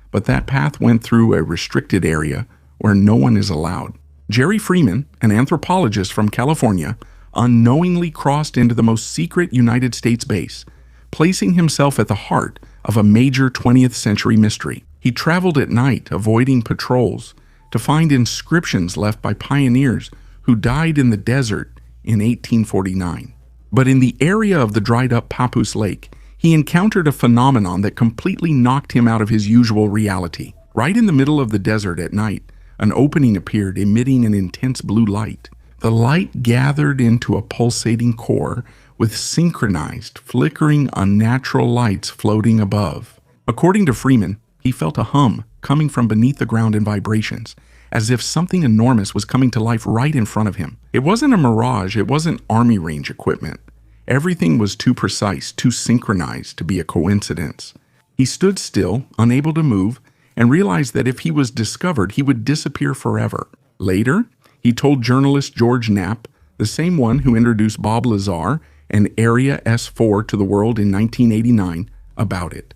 But that path went through a restricted area where no one is allowed. Jerry Freeman, an anthropologist from California, unknowingly crossed into the most secret United States base, placing himself at the heart of a major 20th century mystery. He traveled at night, avoiding patrols, to find inscriptions left by pioneers who died in the desert in 1849. But in the area of the dried-up Papoose Lake, he encountered a phenomenon that completely knocked him out of his usual reality. Right in the middle of the desert at night, an opening appeared, emitting an intense blue light. The light gathered into a pulsating core with synchronized, flickering, unnatural lights floating above. According to Freeman, he felt a hum coming from beneath the ground in vibrations, as if something enormous was coming to life right in front of him. It wasn't a mirage, it wasn't army range equipment. Everything was too precise, too synchronized to be a coincidence. He stood still, unable to move, and realized that if he was discovered, he would disappear forever. Later, he told journalist George Knapp, the same one who introduced Bob Lazar and Area S4 to the world in 1989, about it.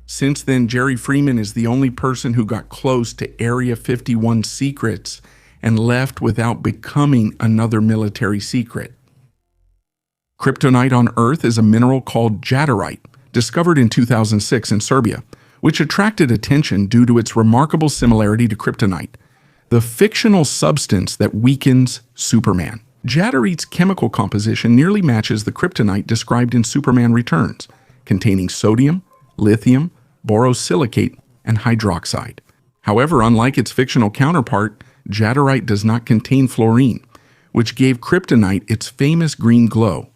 Since then, Jerry Freeman is the only person who got close to Area 51 secrets and left without becoming another military secret. Kryptonite on Earth is a mineral called jadarite, discovered in 2006 in Serbia, which attracted attention due to its remarkable similarity to kryptonite, the fictional substance that weakens Superman. Jadarite's chemical composition nearly matches the kryptonite described in Superman Returns, containing sodium, lithium, borosilicate, and hydroxide. However, unlike its fictional counterpart, jadarite does not contain fluorine, which gave kryptonite its famous green glow.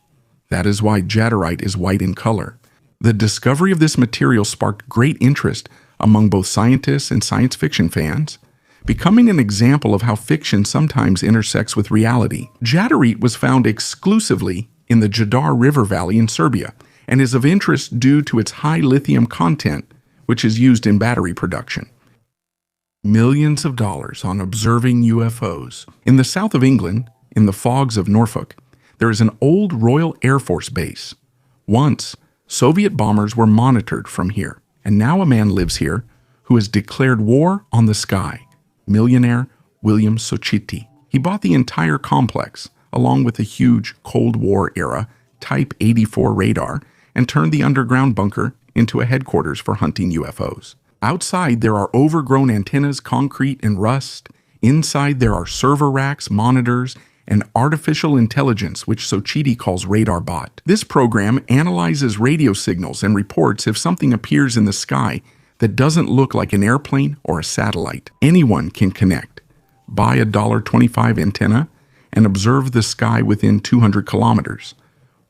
That is why jadarite is white in color. The discovery of this material sparked great interest among both scientists and science fiction fans, becoming an example of how fiction sometimes intersects with reality. Jadarite was found exclusively in the Jadar River Valley in Serbia and is of interest due to its high lithium content, which is used in battery production. Millions of dollars on observing UFOs. In the south of England, in the fogs of Norfolk, there is an old Royal Air Force base. Once, Soviet bombers were monitored from here, and now a man lives here who has declared war on the sky. Millionaire William Sochiti. He bought the entire complex, along with a huge Cold War-era Type 84 radar, and turned the underground bunker into a headquarters for hunting UFOs. Outside, there are overgrown antennas, concrete, and rust. Inside, there are server racks, monitors, and artificial intelligence, which Sochiti calls Radar Bot. This program analyzes radio signals and reports if something appears in the sky that doesn't look like an airplane or a satellite. Anyone can connect, buy a $1.25 antenna, and observe the sky within 200 kilometers.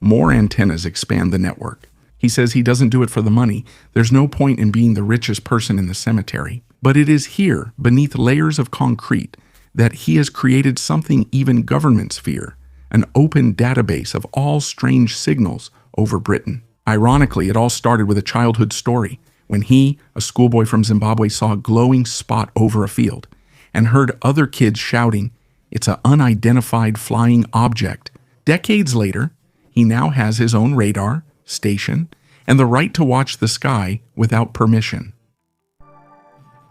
More antennas expand the network. He says he doesn't do it for the money. There's no point in being the richest person in the cemetery. But it is here, beneath layers of concrete, that he has created something even governments fear, an open database of all strange signals over Britain. Ironically, it all started with a childhood story, when he, a schoolboy from Zimbabwe, saw a glowing spot over a field and heard other kids shouting, "It's an unidentified flying object." Decades later, he now has his own radar, station, and the right to watch the sky without permission.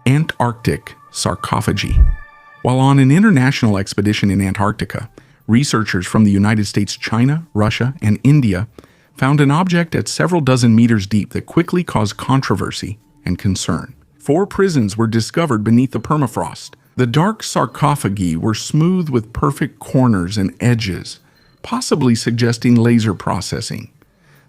Antarctic sarcophagi. While on an international expedition in Antarctica, researchers from the United States, China, Russia, and India found an object at several dozen meters deep that quickly caused controversy and concern. 4 prisons were discovered beneath the permafrost. The dark sarcophagi were smooth with perfect corners and edges, possibly suggesting laser processing.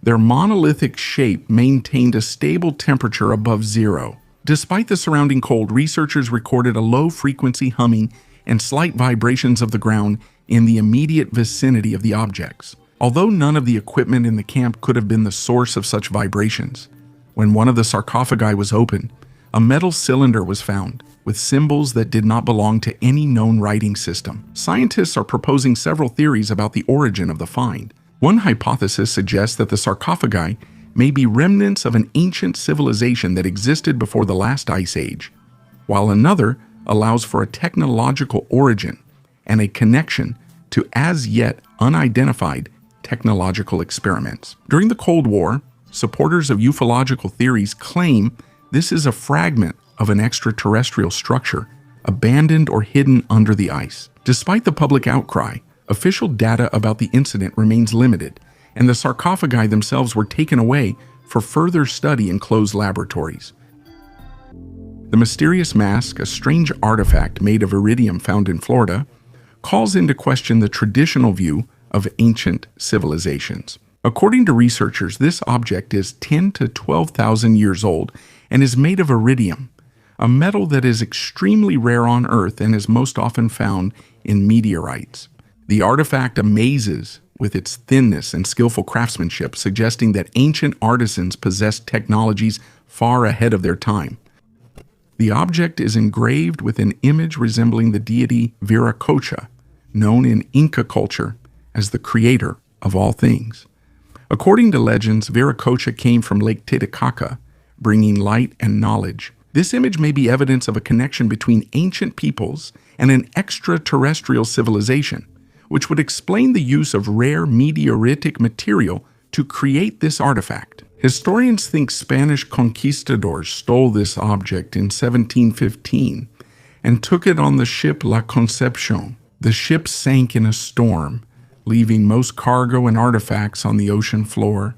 Their monolithic shape maintained a stable temperature above zero. Despite the surrounding cold, researchers recorded a low-frequency humming and slight vibrations of the ground in the immediate vicinity of the objects. Although none of the equipment in the camp could have been the source of such vibrations, when one of the sarcophagi was opened, a metal cylinder was found with symbols that did not belong to any known writing system. Scientists are proposing several theories about the origin of the find. One hypothesis suggests that the sarcophagi may be remnants of an ancient civilization that existed before the last ice age, while another allows for a technological origin and a connection to as yet unidentified technological experiments. During the Cold War, supporters of ufological theories claim this is a fragment of an extraterrestrial structure abandoned or hidden under the ice. Despite the public outcry, official data about the incident remains limited, and the sarcophagi themselves were taken away for further study in closed laboratories. The mysterious mask, a strange artifact made of iridium found in Florida, calls into question the traditional view of ancient civilizations. According to researchers, this object is 10 to 12,000 years old and is made of iridium, a metal that is extremely rare on Earth and is most often found in meteorites. The artifact amazes with its thinness and skillful craftsmanship, suggesting that ancient artisans possessed technologies far ahead of their time. The object is engraved with an image resembling the deity Viracocha, known in Inca culture as the creator of all things. According to legends, Viracocha came from Lake Titicaca, bringing light and knowledge. This image may be evidence of a connection between ancient peoples and an extraterrestrial civilization, which would explain the use of rare meteoritic material to create this artifact. Historians think Spanish conquistadors stole this object in 1715 and took it on the ship La Concepcion. The ship sank in a storm, leaving most cargo and artifacts on the ocean floor.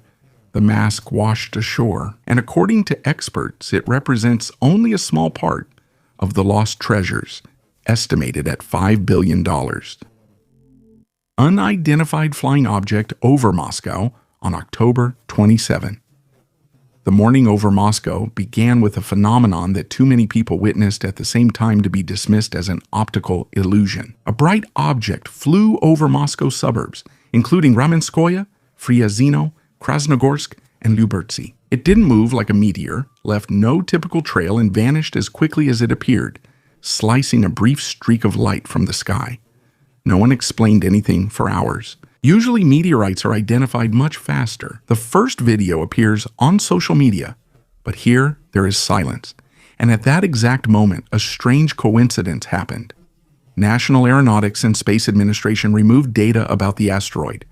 The mask washed ashore, and according to experts, it represents only a small part of the lost treasures, estimated at $5 billion. Unidentified flying object over Moscow on October 27. The morning over Moscow began with a phenomenon that too many people witnessed at the same time to be dismissed as an optical illusion. A bright object flew over Moscow suburbs, including Ramenskoye, Friazino, Krasnogorsk, and Lyubertsy. It didn't move like a meteor, left no typical trail, and vanished as quickly as it appeared, slicing a brief streak of light from the sky. No one explained anything for hours. Usually meteorites are identified much faster. The first video appears on social media, but here there is silence. And at that exact moment, a strange coincidence happened. National Aeronautics and Space Administration removed data about the asteroid,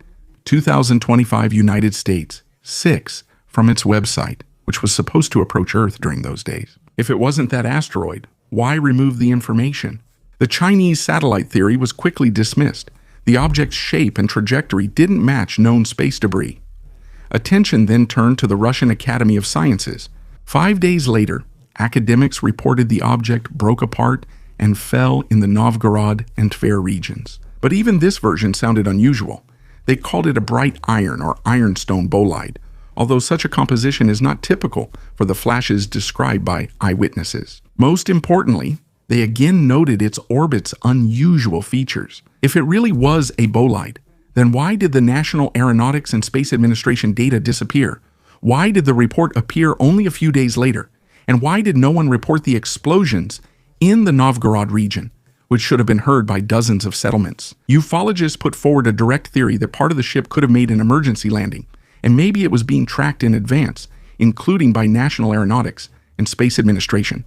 2025 United States, 6, from its website, which was supposed to approach Earth during those days. If it wasn't that asteroid, why remove the information? The Chinese satellite theory was quickly dismissed. The object's shape and trajectory didn't match known space debris. Attention then turned to the Russian Academy of Sciences. 5 days later, academics reported the object broke apart and fell in the Novgorod and Tver regions. But even this version sounded unusual. They called it a bright iron or ironstone bolide, although such a composition is not typical for the flashes described by eyewitnesses. Most importantly, they again noted its orbit's unusual features. If it really was a bolide, then why did the National Aeronautics and Space Administration data disappear? Why did the report appear only a few days later? And why did no one report the explosions in the Novgorod region, which should have been heard by dozens of settlements? Ufologists put forward a direct theory that part of the ship could have made an emergency landing, and maybe it was being tracked in advance, including by National Aeronautics and Space Administration.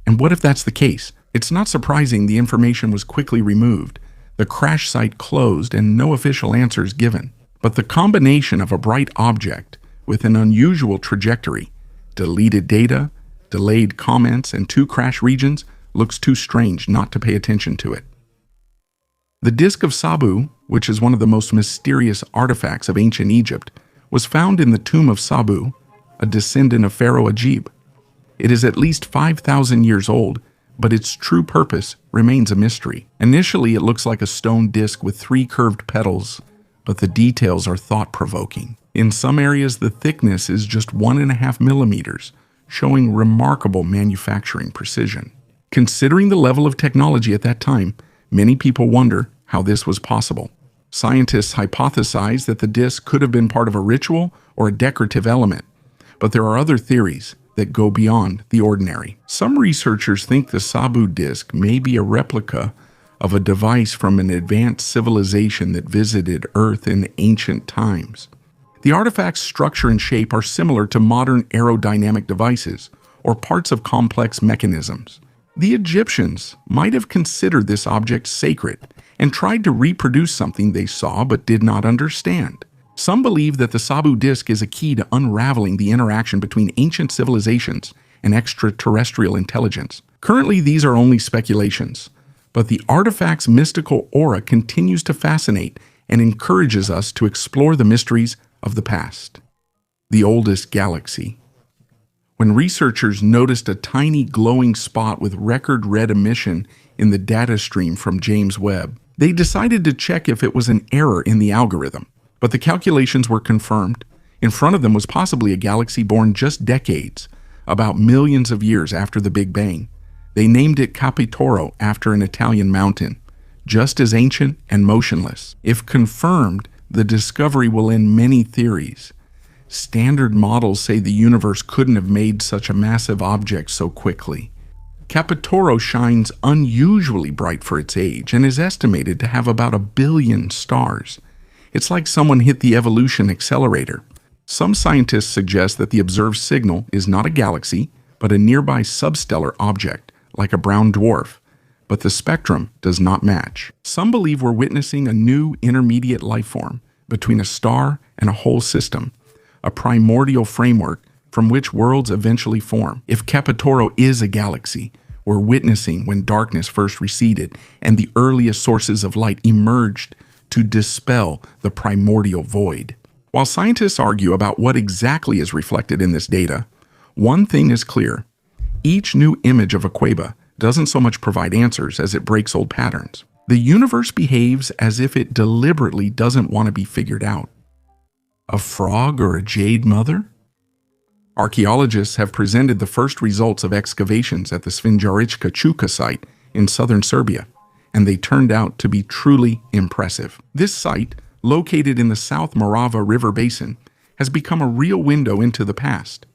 And what if that's the case? It's not surprising the information was quickly removed, the crash site closed, and no official answers given. But the combination of a bright object with an unusual trajectory, deleted data, delayed comments, and 2 crash regions looks too strange not to pay attention to it. The disk of Sabu, which is one of the most mysterious artifacts of ancient Egypt, was found in the tomb of Sabu, a descendant of Pharaoh Ajib. It is at least 5,000 years old, but its true purpose remains a mystery. Initially, it looks like a stone disc with 3 curved petals, but the details are thought-provoking. In some areas, the thickness is just 1.5 millimeters, showing remarkable manufacturing precision. Considering the level of technology at that time, many people wonder how this was possible. Scientists hypothesize that the disc could have been part of a ritual or a decorative element, but there are other theories that go beyond the ordinary. Some researchers think the Sabu disk may be a replica of a device from an advanced civilization that visited Earth in ancient times. The artifact's structure and shape are similar to modern aerodynamic devices or parts of complex mechanisms. The Egyptians might have considered this object sacred and tried to reproduce something they saw but did not understand. Some believe that the Sabu disk is a key to unraveling the interaction between ancient civilizations and extraterrestrial intelligence. Currently, these are only speculations, but the artifact's mystical aura continues to fascinate and encourages us to explore the mysteries of the past. The oldest galaxy. when researchers noticed a tiny glowing spot with record red emission in the data stream from James Webb. They decided to check if it was an error in the algorithm, but the calculations were confirmed. In front of them was possibly a galaxy born just decades, about millions of years after the Big Bang. They named it Capitoro after an Italian mountain, just as ancient and motionless. If confirmed, the discovery will end many theories. Standard models say the universe couldn't have made such a massive object so quickly. Capitoro shines unusually bright for its age and is estimated to have about 1 billion stars. It's like someone hit the evolution accelerator. Some scientists suggest that the observed signal is not a galaxy, but a nearby substellar object, like a brown dwarf, but the spectrum does not match. Some believe we're witnessing a new intermediate life form between a star and a whole system, a primordial framework from which worlds eventually form. If Capitoro is a galaxy, we're witnessing when darkness first receded and the earliest sources of light emerged to dispel the primordial void. While scientists argue about what exactly is reflected in this data, one thing is clear. Each new image of a queba doesn't so much provide answers as it breaks old patterns. The universe behaves as if it deliberately doesn't want to be figured out. A frog or a jade mother? Archaeologists have presented the first results of excavations at the Sfinjarichka Chuka site in southern Serbia, and they turned out to be truly impressive. This site, located in the South Morava River Basin, has become a real window into the past.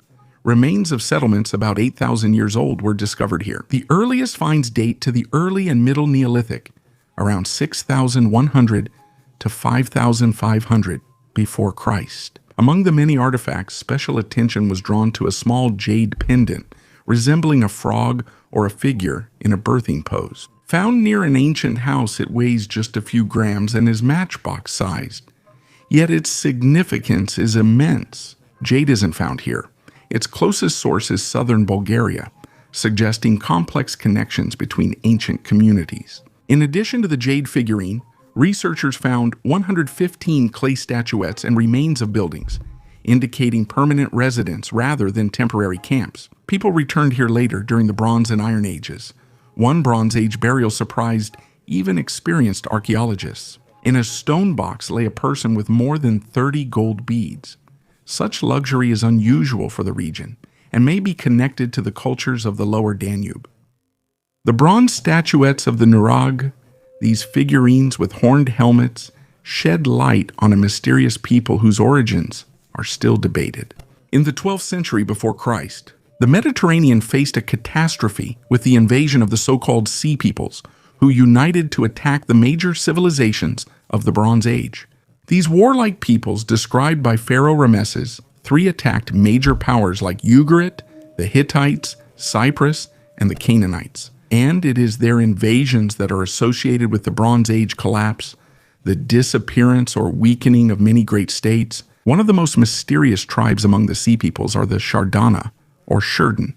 Remains of settlements about 8,000 years old were discovered here. The earliest finds date to the early and middle Neolithic, around 6,100 to 5,500 before Christ. Among the many artifacts, special attention was drawn to a small jade pendant resembling a frog or a figure in a birthing pose. Found near an ancient house, it weighs just a few grams and is matchbox-sized. Yet its significance is immense. Jade isn't found here. Its closest source is southern Bulgaria, suggesting complex connections between ancient communities. In addition to the jade figurine, researchers found 115 clay statuettes and remains of buildings, indicating permanent residence rather than temporary camps. People returned here later during the Bronze and Iron Ages. One Bronze Age burial surprised even experienced archaeologists. In a stone box lay a person with more than 30 gold beads. Such luxury is unusual for the region and may be connected to the cultures of the lower Danube. The bronze statuettes of the Nurag, these figurines with horned helmets, shed light on a mysterious people whose origins are still debated. In the 12th century before Christ, the Mediterranean faced a catastrophe with the invasion of the so-called Sea Peoples, who united to attack the major civilizations of the Bronze Age. These warlike peoples, described by Pharaoh Rameses III, attacked major powers like Ugarit, the Hittites, Cyprus, and the Canaanites. And it is their invasions that are associated with the Bronze Age collapse, the disappearance or weakening of many great states. One of the most mysterious tribes among the Sea Peoples are the Shardana, or Shurden.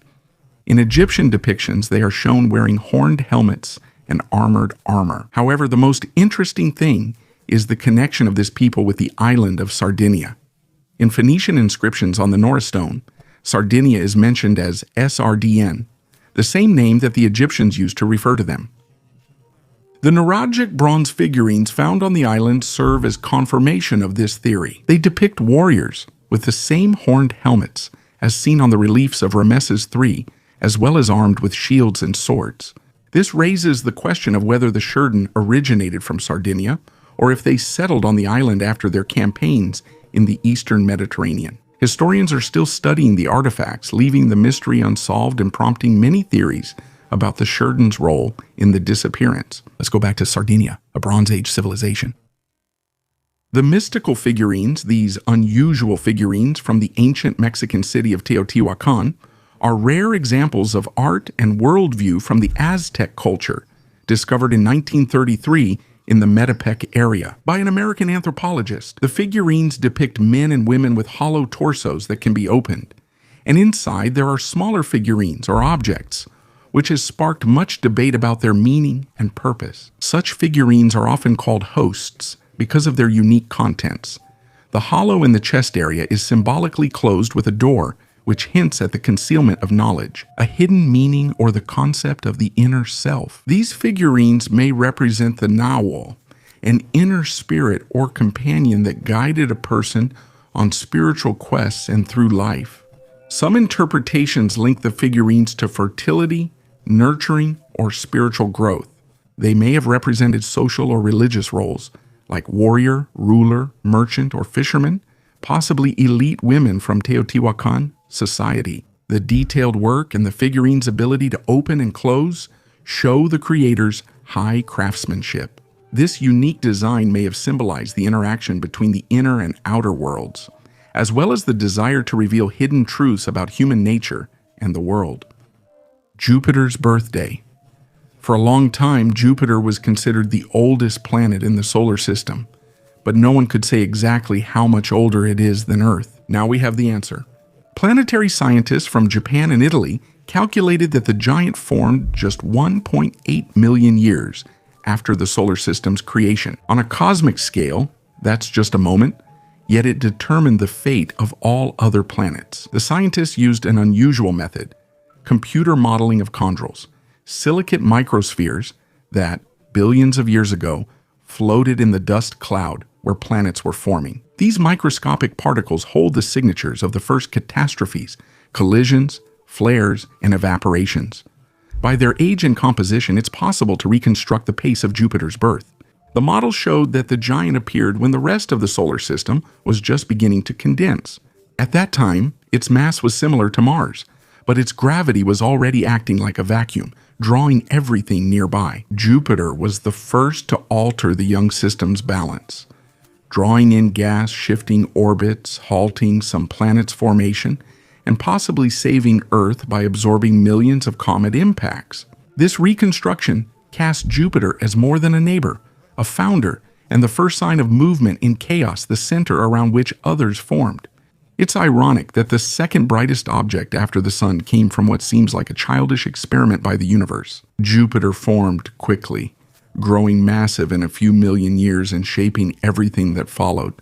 In Egyptian depictions, they are shown wearing horned helmets and armored armor. However, the most interesting thing is the connection of this people with the island of Sardinia. In Phoenician inscriptions on the Norah stone, Sardinia is mentioned as SRDN, the same name that the Egyptians used to refer to them. The Nuragic bronze figurines found on the island serve as confirmation of this theory. They depict warriors with the same horned helmets as seen on the reliefs of Rameses III, as well as armed with shields and swords. This raises the question of whether the Shurden originated from Sardinia, or if they settled on the island after their campaigns in the eastern Mediterranean. Historians are still studying the artifacts, leaving the mystery unsolved and prompting many theories about the Shurden's role in the disappearance. Let's go back to Sardinia, a Bronze Age civilization. The mystical figurines, these unusual figurines from the ancient Mexican city of Teotihuacan, are rare examples of art and worldview from the Aztec culture, discovered in 1933 in the Metepec area by an American anthropologist. The figurines depict men and women with hollow torsos that can be opened, and inside there are smaller figurines or objects, which has sparked much debate about their meaning and purpose. Such figurines are often called hosts because of their unique contents. The hollow in the chest area is symbolically closed with a door, which hints at the concealment of knowledge, a hidden meaning, or the concept of the inner self. These figurines may represent the Nawal, an inner spirit or companion that guided a person on spiritual quests and through life. Some interpretations link the figurines to fertility, nurturing, or spiritual growth. They may have represented social or religious roles, like warrior, ruler, merchant, or fisherman, possibly elite women from Teotihuacan society. The detailed work and the figurine's ability to open and close show the creator's high craftsmanship. This unique design may have symbolized the interaction between the inner and outer worlds, as well as the desire to reveal hidden truths about human nature and the world. Jupiter's birthday. For a long time, Jupiter was considered the oldest planet in the solar system, but no one could say exactly how much older it is than Earth. Now we have the answer. Planetary scientists from Japan and Italy calculated that the giant formed just 1.8 million years after the solar system's creation. On a cosmic scale, that's just a moment, yet it determined the fate of all other planets. The scientists used an unusual method, computer modeling of chondrules, silicate microspheres that, billions of years ago, floated in the dust cloud where planets were forming. These microscopic particles hold the signatures of the first catastrophes, collisions, flares, and evaporations. By their age and composition, it's possible to reconstruct the pace of Jupiter's birth. The model showed that the giant appeared when the rest of the solar system was just beginning to condense. At that time, its mass was similar to Mars, but its gravity was already acting like a vacuum, drawing everything nearby. Jupiter was the first to alter the young system's balance, drawing in gas, shifting orbits, halting some planets' formation, and possibly saving Earth by absorbing millions of comet impacts. This reconstruction cast Jupiter as more than a neighbor, a founder, and the first sign of movement in chaos, the center around which others formed. It's ironic that the second brightest object after the Sun came from what seems like a childish experiment by the universe. Jupiter formed quickly, growing massive in a few million years and shaping everything that followed.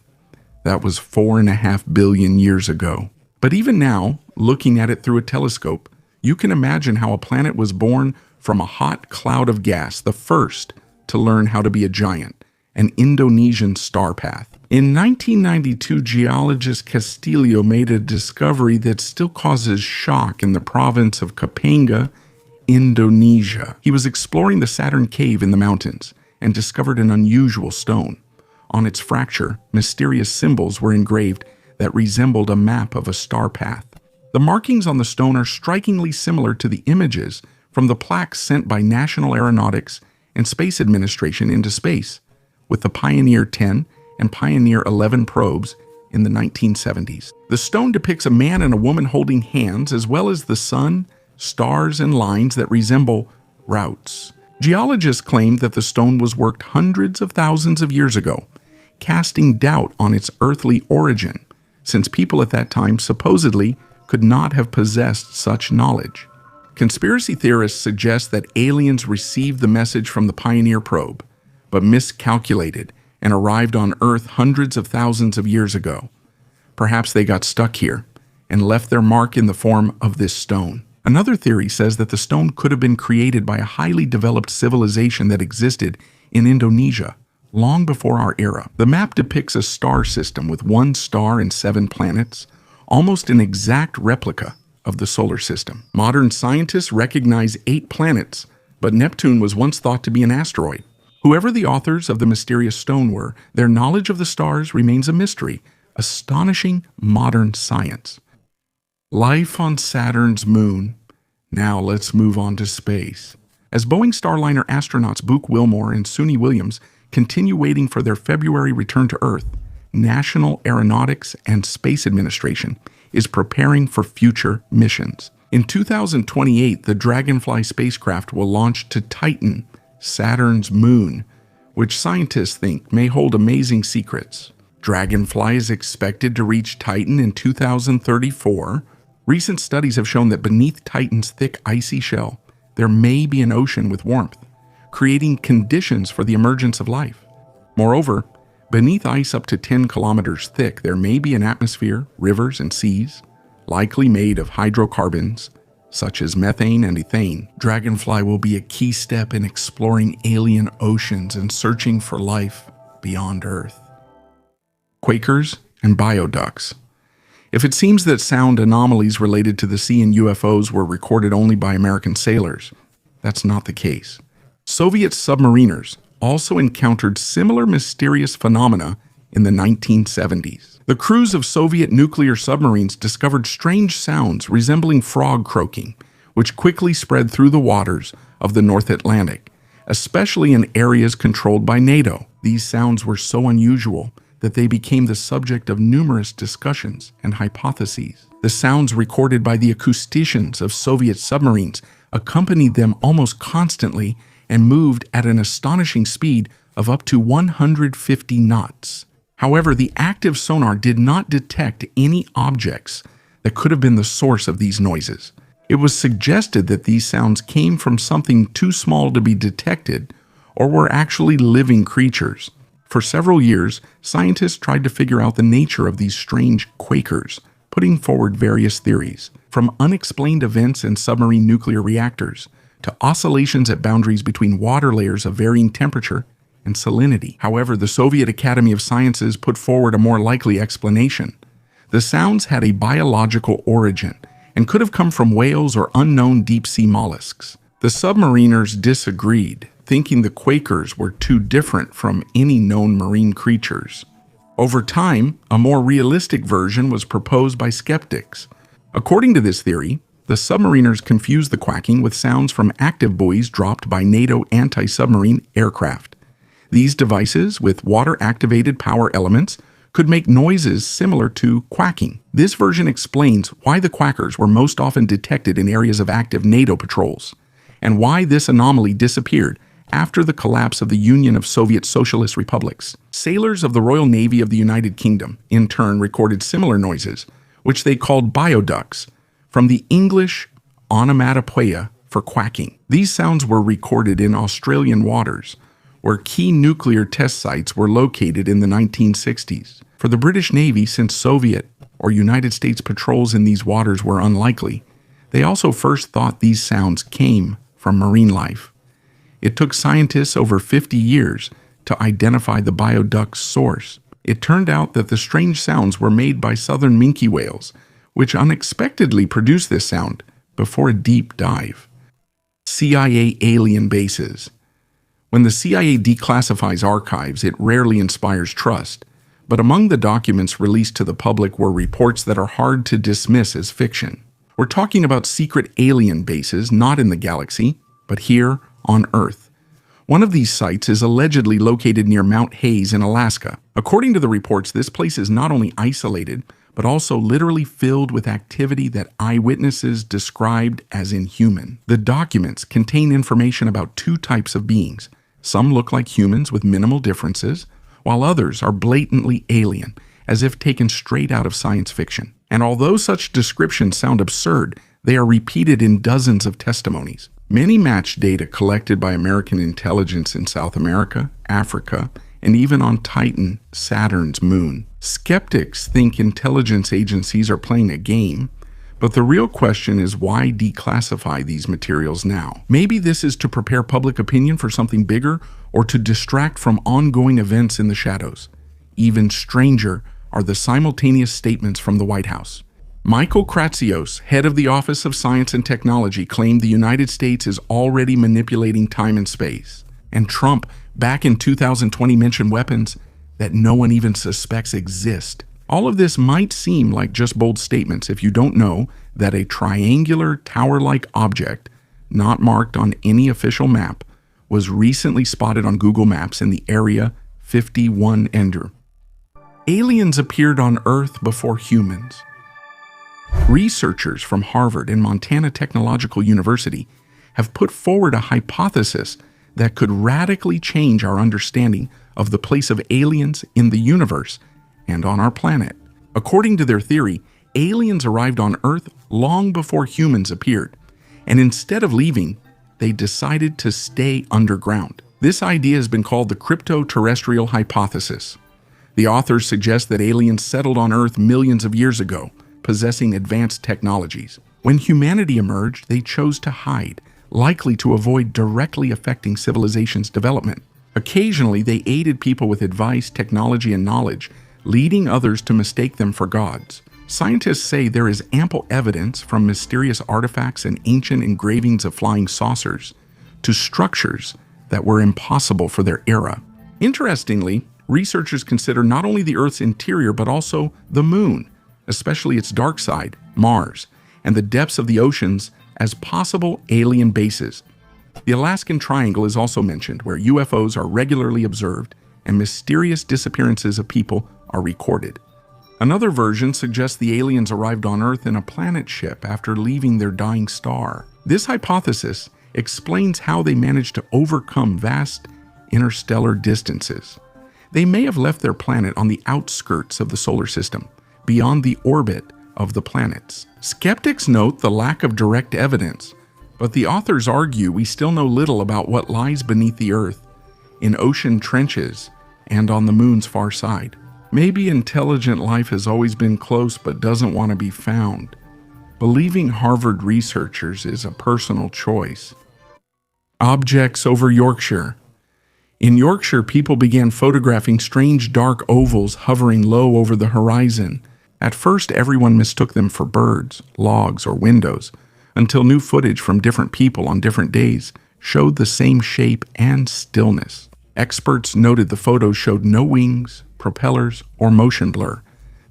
That was 4.5 billion years ago. But even now, looking at it through a telescope, you can imagine how a planet was born from a hot cloud of gas, the first to learn how to be a giant, an Indonesian star path. In 1992, geologist Castillo made a discovery that still causes shock in the province of Kapanga, Indonesia. He was exploring the Saturn cave in the mountains and discovered an unusual stone. On its fracture, mysterious symbols were engraved that resembled a map of a star path. The markings on the stone are strikingly similar to the images from the plaques sent by National Aeronautics and Space Administration into space, with the Pioneer 10 and Pioneer 11 probes in the 1970s. The stone depicts a man and a woman holding hands, as well as the sun, stars, and lines that resemble routes. Geologists claim that the stone was worked hundreds of thousands of years ago, casting doubt on its earthly origin, since people at that time supposedly could not have possessed such knowledge. Conspiracy theorists suggest that aliens received the message from the Pioneer probe, but miscalculated and arrived on Earth hundreds of thousands of years ago. Perhaps they got stuck here and left their mark in the form of this stone. Another theory says that the stone could have been created by a highly developed civilization that existed in Indonesia long before our era. The map depicts a star system with 1 star and 7 planets, almost an exact replica of the solar system. Modern scientists recognize 8 planets, but Neptune was once thought to be an asteroid. Whoever the authors of the mysterious stone were, their knowledge of the stars remains a mystery, astonishing modern science. Life on Saturn's moon. Now let's move on to space. As Boeing Starliner astronauts Book Wilmore and Suni Williams continue waiting for their February return to Earth, National Aeronautics and Space Administration is preparing for future missions. In 2028, the Dragonfly spacecraft will launch to Titan, Saturn's moon, which scientists think may hold amazing secrets. Dragonfly is expected to reach Titan in 2034. Recent studies have shown that beneath Titan's thick icy shell, there may be an ocean with warmth, creating conditions for the emergence of life. Moreover, beneath ice up to 10 kilometers thick, there may be an atmosphere, rivers, and seas, likely made of hydrocarbons, such as methane and ethane. Dragonfly will be a key step in exploring alien oceans and searching for life beyond Earth. Quakers and bioducks. If it seems that sound anomalies related to the sea and UFOs were recorded only by American sailors, that's not the case. Soviet submariners also encountered similar mysterious phenomena in the 1970s. The crews of Soviet nuclear submarines discovered strange sounds resembling frog croaking, which quickly spread through the waters of the North Atlantic, especially in areas controlled by NATO. These sounds were so unusual that they became the subject of numerous discussions and hypotheses. The sounds recorded by the acousticians of Soviet submarines accompanied them almost constantly and moved at an astonishing speed of up to 150 knots. However, the active sonar did not detect any objects that could have been the source of these noises. It was suggested that these sounds came from something too small to be detected or were actually living creatures. For several years, scientists tried to figure out the nature of these strange quakers, putting forward various theories, from unexplained events in submarine nuclear reactors to oscillations at boundaries between water layers of varying temperature and salinity. However, the Soviet Academy of Sciences put forward a more likely explanation. The sounds had a biological origin and could have come from whales or unknown deep-sea mollusks. The submariners disagreed, thinking the quakers were too different from any known marine creatures. Over time, a more realistic version was proposed by skeptics. According to this theory, the submariners confused the quacking with sounds from active buoys dropped by NATO anti-submarine aircraft. These devices, with water-activated power elements, could make noises similar to quacking. This version explains why the quackers were most often detected in areas of active NATO patrols, and why this anomaly disappeared after the collapse of the Union of Soviet Socialist Republics. Sailors of the Royal Navy of the United Kingdom, in turn, recorded similar noises, which they called bioducks, from the English onomatopoeia for quacking. These sounds were recorded in Australian waters, where key nuclear test sites were located in the 1960s. For the British Navy, since Soviet or United States patrols in these waters were unlikely, they also first thought these sounds came from marine life. It took scientists over 50 years to identify the bioduck's source. It turned out that the strange sounds were made by southern minke whales, which unexpectedly produced this sound before a deep dive. CIA alien bases. When the CIA declassifies archives, it rarely inspires trust, but among the documents released to the public were reports that are hard to dismiss as fiction. We're talking about secret alien bases not in the galaxy, but here on Earth. One of these sites is allegedly located near Mount Hayes in Alaska. According to the reports, this place is not only isolated, but also literally filled with activity that eyewitnesses described as inhuman. The documents contain information about two types of beings. Some look like humans with minimal differences, while others are blatantly alien, as if taken straight out of science fiction. And although such descriptions sound absurd, they are repeated in dozens of testimonies. Many match data collected by American intelligence in South America, Africa, and even on Titan, Saturn's moon. Skeptics think intelligence agencies are playing a game, but the real question is why declassify these materials now? Maybe this is to prepare public opinion for something bigger or to distract from ongoing events in the shadows. Even stranger are the simultaneous statements from the White House. Michael Kratsios, head of the Office of Science and Technology, claimed the United States is already manipulating time and space. And Trump, back in 2020, mentioned weapons that no one even suspects exist. All of this might seem like just bold statements if you don't know that a triangular tower-like object, not marked on any official map, was recently spotted on Google Maps in the Area 51 Ender. Aliens appeared on Earth before humans. Researchers from Harvard and Montana Technological University have put forward a hypothesis that could radically change our understanding of the place of aliens in the universe and on our planet. According to their theory, aliens arrived on Earth long before humans appeared, and instead of leaving, they decided to stay underground. This idea has been called the crypto-terrestrial hypothesis. The authors suggest that aliens settled on Earth millions of years ago, possessing advanced technologies. When humanity emerged, they chose to hide, likely to avoid directly affecting civilization's development. Occasionally, they aided people with advice, technology, and knowledge, leading others to mistake them for gods. Scientists say there is ample evidence, from mysterious artifacts and ancient engravings of flying saucers to structures that were impossible for their era. Interestingly, researchers consider not only the Earth's interior but also the Moon, especially its dark side, Mars, and the depths of the oceans as possible alien bases. The Alaskan Triangle is also mentioned, where UFOs are regularly observed and mysterious disappearances of people are recorded. Another version suggests the aliens arrived on Earth in a planet ship after leaving their dying star. This hypothesis explains how they managed to overcome vast interstellar distances. They may have left their planet on the outskirts of the solar system, beyond the orbit of the planets. Skeptics note the lack of direct evidence, but the authors argue we still know little about what lies beneath the Earth, in ocean trenches, and on the Moon's far side. Maybe intelligent life has always been close but doesn't want to be found. Believing Harvard researchers is a personal choice. Objects over Yorkshire. In Yorkshire, people began photographing strange dark ovals hovering low over the horizon. At first, everyone mistook them for birds, logs, or windows, until new footage from different people on different days showed the same shape and stillness. Experts noted the photos showed no wings, propellers, or motion blur.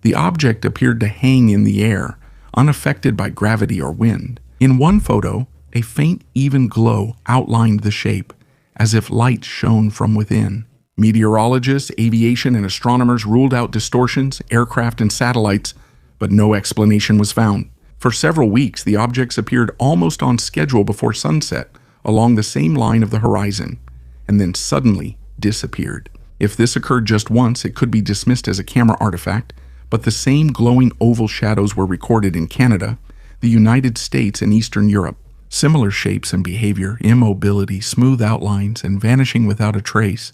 The object appeared to hang in the air, unaffected by gravity or wind. In one photo, a faint, even glow outlined the shape, as if light shone from within. Meteorologists, aviation, and astronomers ruled out distortions, aircraft, and satellites, but no explanation was found. For several weeks, the objects appeared almost on schedule before sunset, along the same line of the horizon, and then suddenly disappeared. If this occurred just once, it could be dismissed as a camera artifact, but the same glowing oval shadows were recorded in Canada, the United States, and Eastern Europe. Similar shapes and behavior, immobility, smooth outlines, and vanishing without a trace,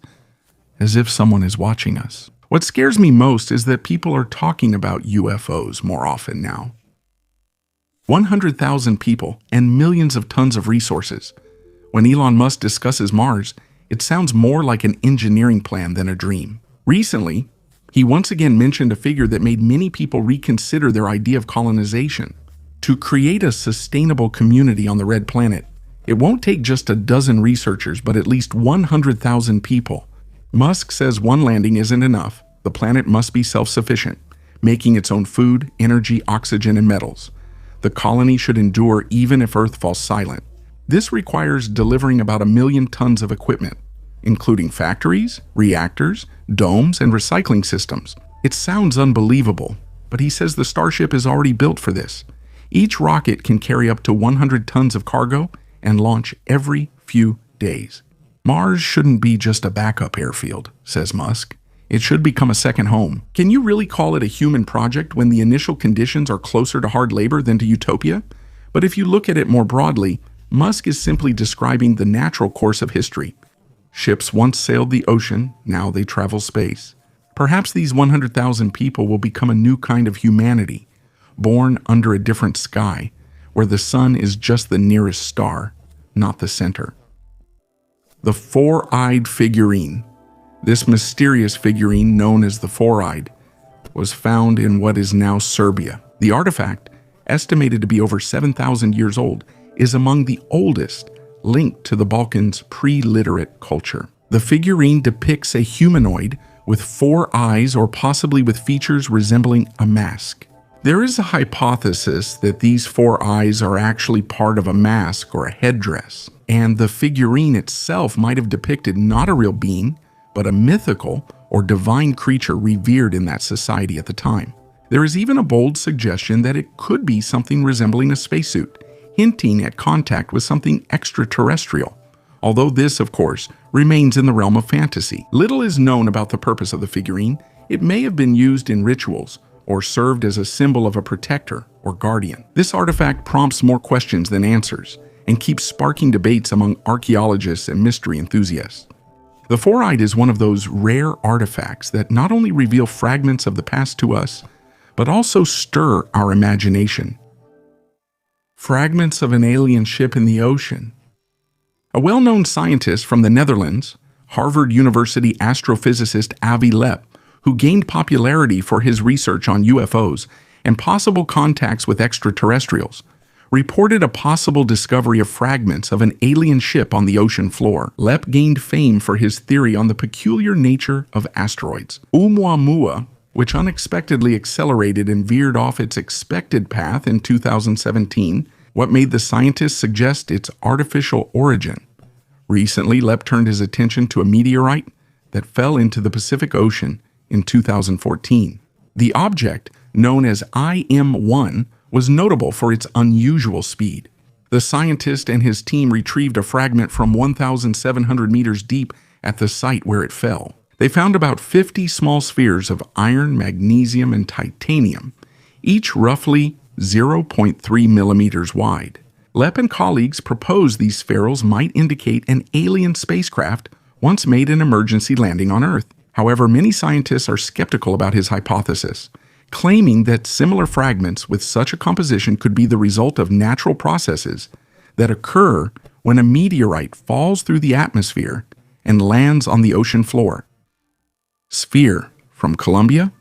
as if someone is watching us. What scares me most is that people are talking about UFOs more often now. 100,000 people and millions of tons of resources. When Elon Musk discusses Mars, it sounds more like an engineering plan than a dream. Recently, he once again mentioned a figure that made many people reconsider their idea of colonization. To create a sustainable community on the Red Planet, it won't take just a dozen researchers, but at least 100,000 people. Musk says one landing isn't enough. The planet must be self-sufficient, making its own food, energy, oxygen, and metals. The colony should endure even if Earth falls silent. This requires delivering about 1 million tons of equipment, including factories, reactors, domes, and recycling systems. It sounds unbelievable, but he says the Starship is already built for this. Each rocket can carry up to 100 tons of cargo and launch every few days. Mars shouldn't be just a backup airfield, says Musk. It should become a second home. Can you really call it a human project when the initial conditions are closer to hard labor than to utopia? But if you look at it more broadly, Musk is simply describing the natural course of history. Ships once sailed the ocean, now they travel space. Perhaps these 100,000 people will become a new kind of humanity, born under a different sky, where the sun is just the nearest star, not the center. The four-eyed figurine. This mysterious figurine, known as the four-eyed, was found in what is now Serbia. The artifact, estimated to be over 7,000 years old, is among the oldest linked to the Balkans' pre-literate culture. The figurine depicts a humanoid with 4 eyes, or possibly with features resembling a mask. There is a hypothesis that these 4 eyes are actually part of a mask or a headdress, and the figurine itself might have depicted not a real being, but a mythical or divine creature revered in that society at the time. There is even a bold suggestion that it could be something resembling a spacesuit, hinting at contact with something extraterrestrial. Although this, of course, remains in the realm of fantasy. Little is known about the purpose of the figurine. It may have been used in rituals or served as a symbol of a protector or guardian. This artifact prompts more questions than answers and keeps sparking debates among archaeologists and mystery enthusiasts. The four-eyed is one of those rare artifacts that not only reveal fragments of the past to us, but also stir our imagination. Fragments of an alien ship in the ocean. A well-known scientist from the Netherlands, Harvard University astrophysicist Avi Loeb, who gained popularity for his research on UFOs and possible contacts with extraterrestrials, reported a possible discovery of fragments of an alien ship on the ocean floor. Loeb gained fame for his theory on the peculiar nature of asteroids. Oumuamua, which unexpectedly accelerated and veered off its expected path in 2017, what made the scientists suggest its artificial origin. Recently, Loeb turned his attention to a meteorite that fell into the Pacific Ocean in 2014. The object, known as IM-1, was notable for its unusual speed. The scientist and his team retrieved a fragment from 1,700 meters deep at the site where it fell. They found about 50 small spheres of iron, magnesium, and titanium, each roughly 0.3 millimeters wide. Loeb and colleagues proposed these spherules might indicate an alien spacecraft once made an emergency landing on Earth. However, many scientists are skeptical about his hypothesis, claiming that similar fragments with such a composition could be the result of natural processes that occur when a meteorite falls through the atmosphere and lands on the ocean floor. Sphere from Colombia.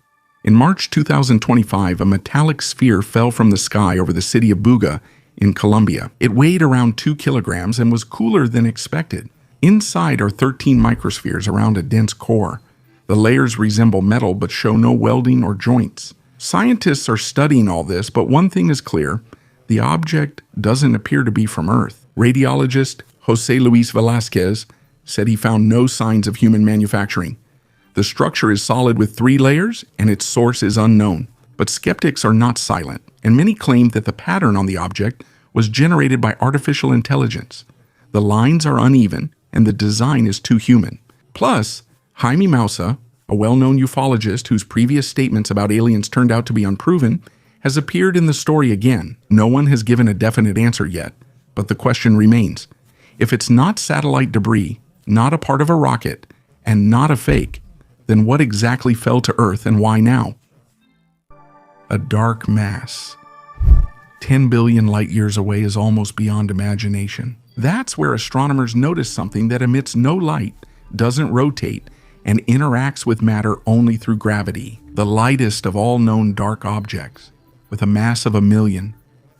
In March 2025, a metallic sphere fell from the sky over the city of Buga in Colombia. It weighed around 2 kilograms and was cooler than expected. Inside are 13 microspheres around a dense core. The layers resemble metal but show no welding or joints. Scientists are studying all this, but one thing is clear: the object doesn't appear to be from Earth. Radiologist Jose Luis Velasquez said he found no signs of human manufacturing. The structure is solid with 3 layers, and its source is unknown. But skeptics are not silent, and many claim that the pattern on the object was generated by artificial intelligence. The lines are uneven, and the design is too human. Plus, Jaime Mausa, a well-known ufologist whose previous statements about aliens turned out to be unproven, has appeared in the story again. No one has given a definite answer yet, but the question remains: if it's not satellite debris, not a part of a rocket, and not a fake, then what exactly fell to Earth and why now? A dark mass. 10 billion light years away is almost beyond imagination. That's where astronomers notice something that emits no light, doesn't rotate, and interacts with matter only through gravity. The lightest of all known dark objects, with a mass of 1 million,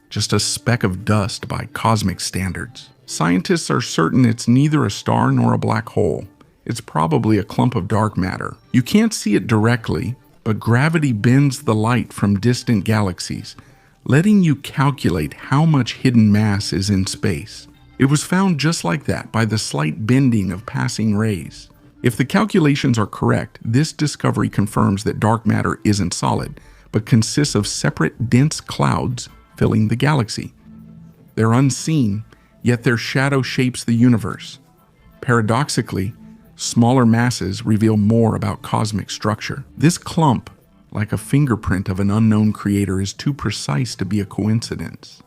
just a speck of dust by cosmic standards. Scientists are certain it's neither a star nor a black hole. It's probably a clump of dark matter. You can't see it directly, but gravity bends the light from distant galaxies, letting you calculate how much hidden mass is in space. It was found just like that by the slight bending of passing rays. If the calculations are correct, this discovery confirms that dark matter isn't solid, but consists of separate dense clouds filling the galaxy. They're unseen, yet their shadow shapes the universe. Paradoxically, smaller masses reveal more about cosmic structure. This clump, like a fingerprint of an unknown creator, is too precise to be a coincidence.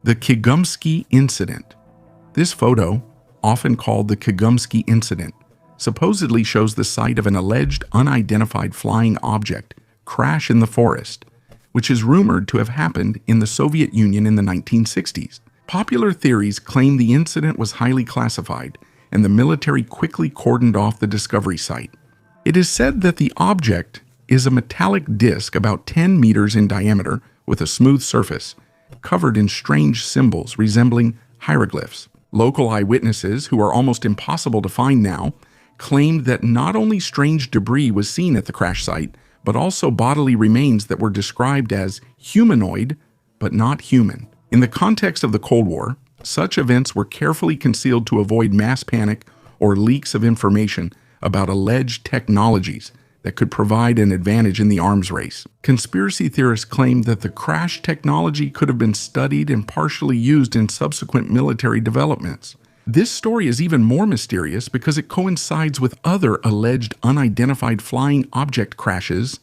The Kigumski Incident. This photo, often called the Kigumski Incident, supposedly shows the site of an alleged unidentified flying object crash in the forest, which is rumored to have happened in the Soviet Union in the 1960s. Popular theories claim the incident was highly classified, and the military quickly cordoned off the discovery site. It is said that the object is a metallic disc about 10 meters in diameter with a smooth surface, covered in strange symbols resembling hieroglyphs. Local eyewitnesses, who are almost impossible to find now, claimed that not only strange debris was seen at the crash site, but also bodily remains that were described as humanoid, but not human. In the context of the Cold War, such events were carefully concealed to avoid mass panic or leaks of information about alleged technologies that could provide an advantage in the arms race. Conspiracy theorists claim that the crash technology could have been studied and partially used in subsequent military developments. This story is even more mysterious because it coincides with other alleged unidentified flying object crashes,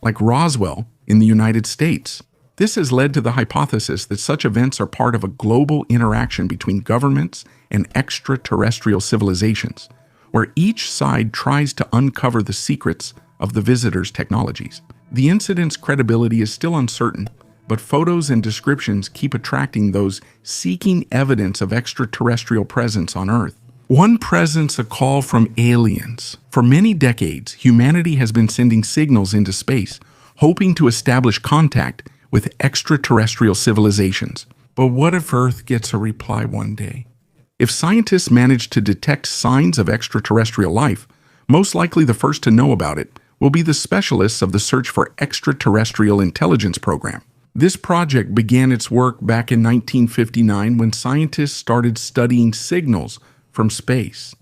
like Roswell in the United States. This has led to the hypothesis that such events are part of a global interaction between governments and extraterrestrial civilizations, where each side tries to uncover the secrets of the visitors' technologies. The incident's credibility is still uncertain, but photos and descriptions keep attracting those seeking evidence of extraterrestrial presence on Earth. One presents a call from aliens. For many decades, humanity has been sending signals into space, hoping to establish contact with extraterrestrial civilizations. But what if Earth gets a reply one day? If scientists manage to detect signs of extraterrestrial life, most likely the first to know about it will be the specialists of the Search for Extraterrestrial Intelligence program. This project began its work back in 1959 when scientists started studying signals from space.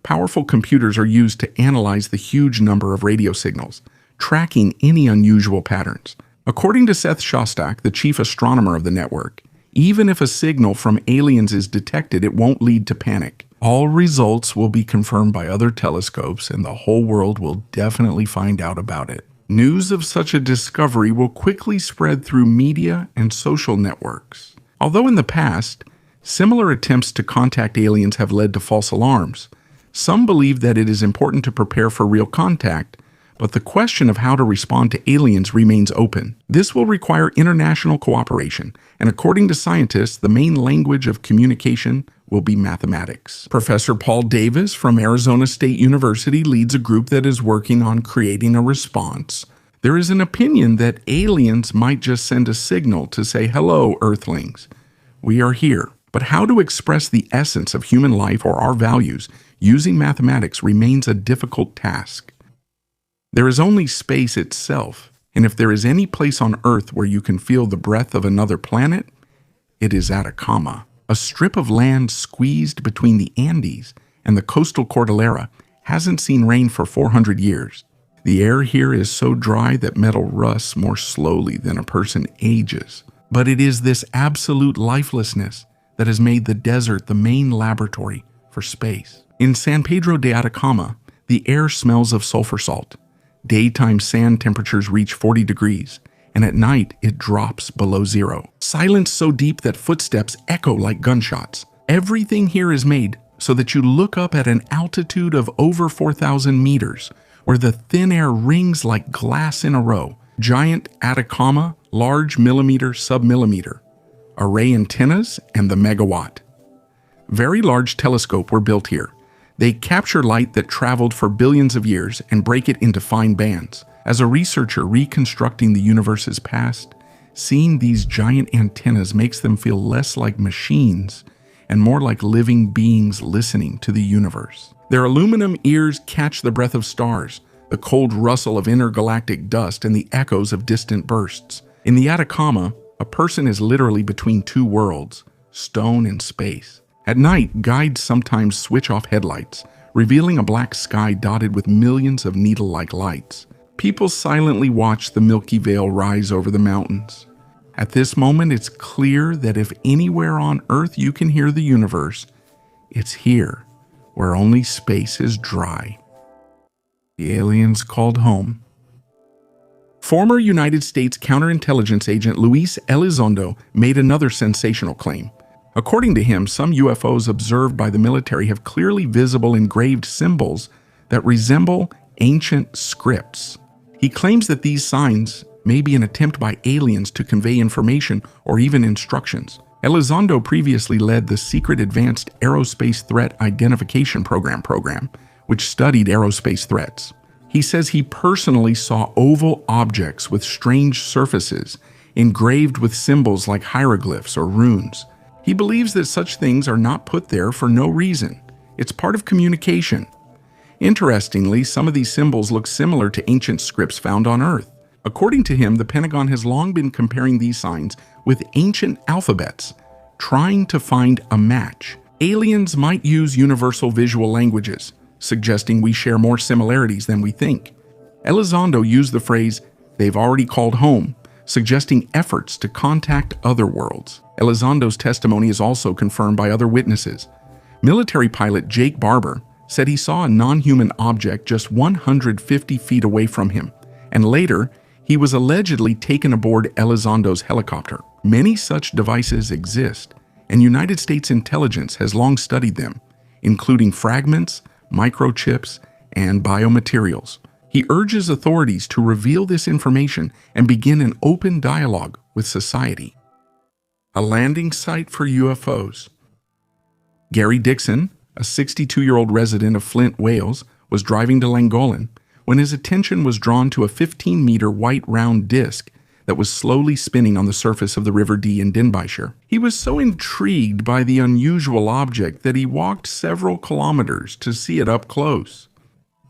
Powerful computers are used to analyze the huge number of radio signals, tracking any unusual patterns. According to Seth Shostak, the chief astronomer of the network, even if a signal from aliens is detected, it won't lead to panic. All results will be confirmed by other telescopes, and the whole world will definitely find out about it. News of such a discovery will quickly spread through media and social networks. Although in the past, similar attempts to contact aliens have led to false alarms, some believe that it is important to prepare for real contact, but the question of how to respond to aliens remains open. This will require international cooperation, and according to scientists, the main language of communication will be mathematics. Professor Paul Davis from Arizona State University leads a group that is working on creating a response. There is an opinion that aliens might just send a signal to say, "Hello, Earthlings. We are here." But how to express the essence of human life or our values using mathematics remains a difficult task. There is only space itself, and if there is any place on Earth where you can feel the breath of another planet, it is Atacama. A strip of land squeezed between the Andes and the coastal Cordillera hasn't seen rain for 400 years. The air here is so dry that metal rusts more slowly than a person ages. But it is this absolute lifelessness that has made the desert the main laboratory for space. In San Pedro de Atacama, the air smells of sulfur salt. Daytime sand temperatures reach 40 degrees, and at night it drops below zero. Silence so deep that footsteps echo like gunshots. Everything here is made so that you look up at an altitude of over 4,000 meters, where the thin air rings like glass in a row. Giant Atacama, large millimeter, submillimeter, array antennas, and the megawatt. Very large telescopes were built here. They capture light that traveled for billions of years and break it into fine bands. As a researcher reconstructing the universe's past, seeing these giant antennas makes them feel less like machines and more like living beings listening to the universe. Their aluminum ears catch the breath of stars, the cold rustle of intergalactic dust, and the echoes of distant bursts. In the Atacama, a person is literally between two worlds, stone and space. At night, guides sometimes switch off headlights, revealing a black sky dotted with millions of needle-like lights. People silently watch the Milky Veil rise over the mountains. At this moment, it's clear that if anywhere on Earth you can hear the universe, it's here, where only space is dry. The aliens called home. Former United States counterintelligence agent Luis Elizondo made another sensational claim. According to him, some UFOs observed by the military have clearly visible engraved symbols that resemble ancient scripts. He claims that these signs may be an attempt by aliens to convey information or even instructions. Elizondo previously led the secret Advanced Aerospace Threat Identification Program, which studied aerospace threats. He says he personally saw oval objects with strange surfaces engraved with symbols like hieroglyphs or runes. He believes that such things are not put there for no reason. It's part of communication. Interestingly, some of these symbols look similar to ancient scripts found on Earth. According to him, the Pentagon has long been comparing these signs with ancient alphabets, trying to find a match. Aliens might use universal visual languages, suggesting we share more similarities than we think. Elizondo used the phrase, "they've already called home," suggesting efforts to contact other worlds. Elizondo's testimony is also confirmed by other witnesses. Military pilot Jake Barber said he saw a non-human object just 150 feet away from him, and later, he was allegedly taken aboard Elizondo's helicopter. Many such devices exist, and United States intelligence has long studied them, including fragments, microchips, and biomaterials. He urges authorities to reveal this information and begin an open dialogue with society. A landing site for UFOs. Gary Dixon, a 62-year-old resident of Flint, Wales, was driving to Llangollen when his attention was drawn to a 15-meter white round disc that was slowly spinning on the surface of the River Dee in Denbighshire. He was so intrigued by the unusual object that he walked several kilometers to see it up close.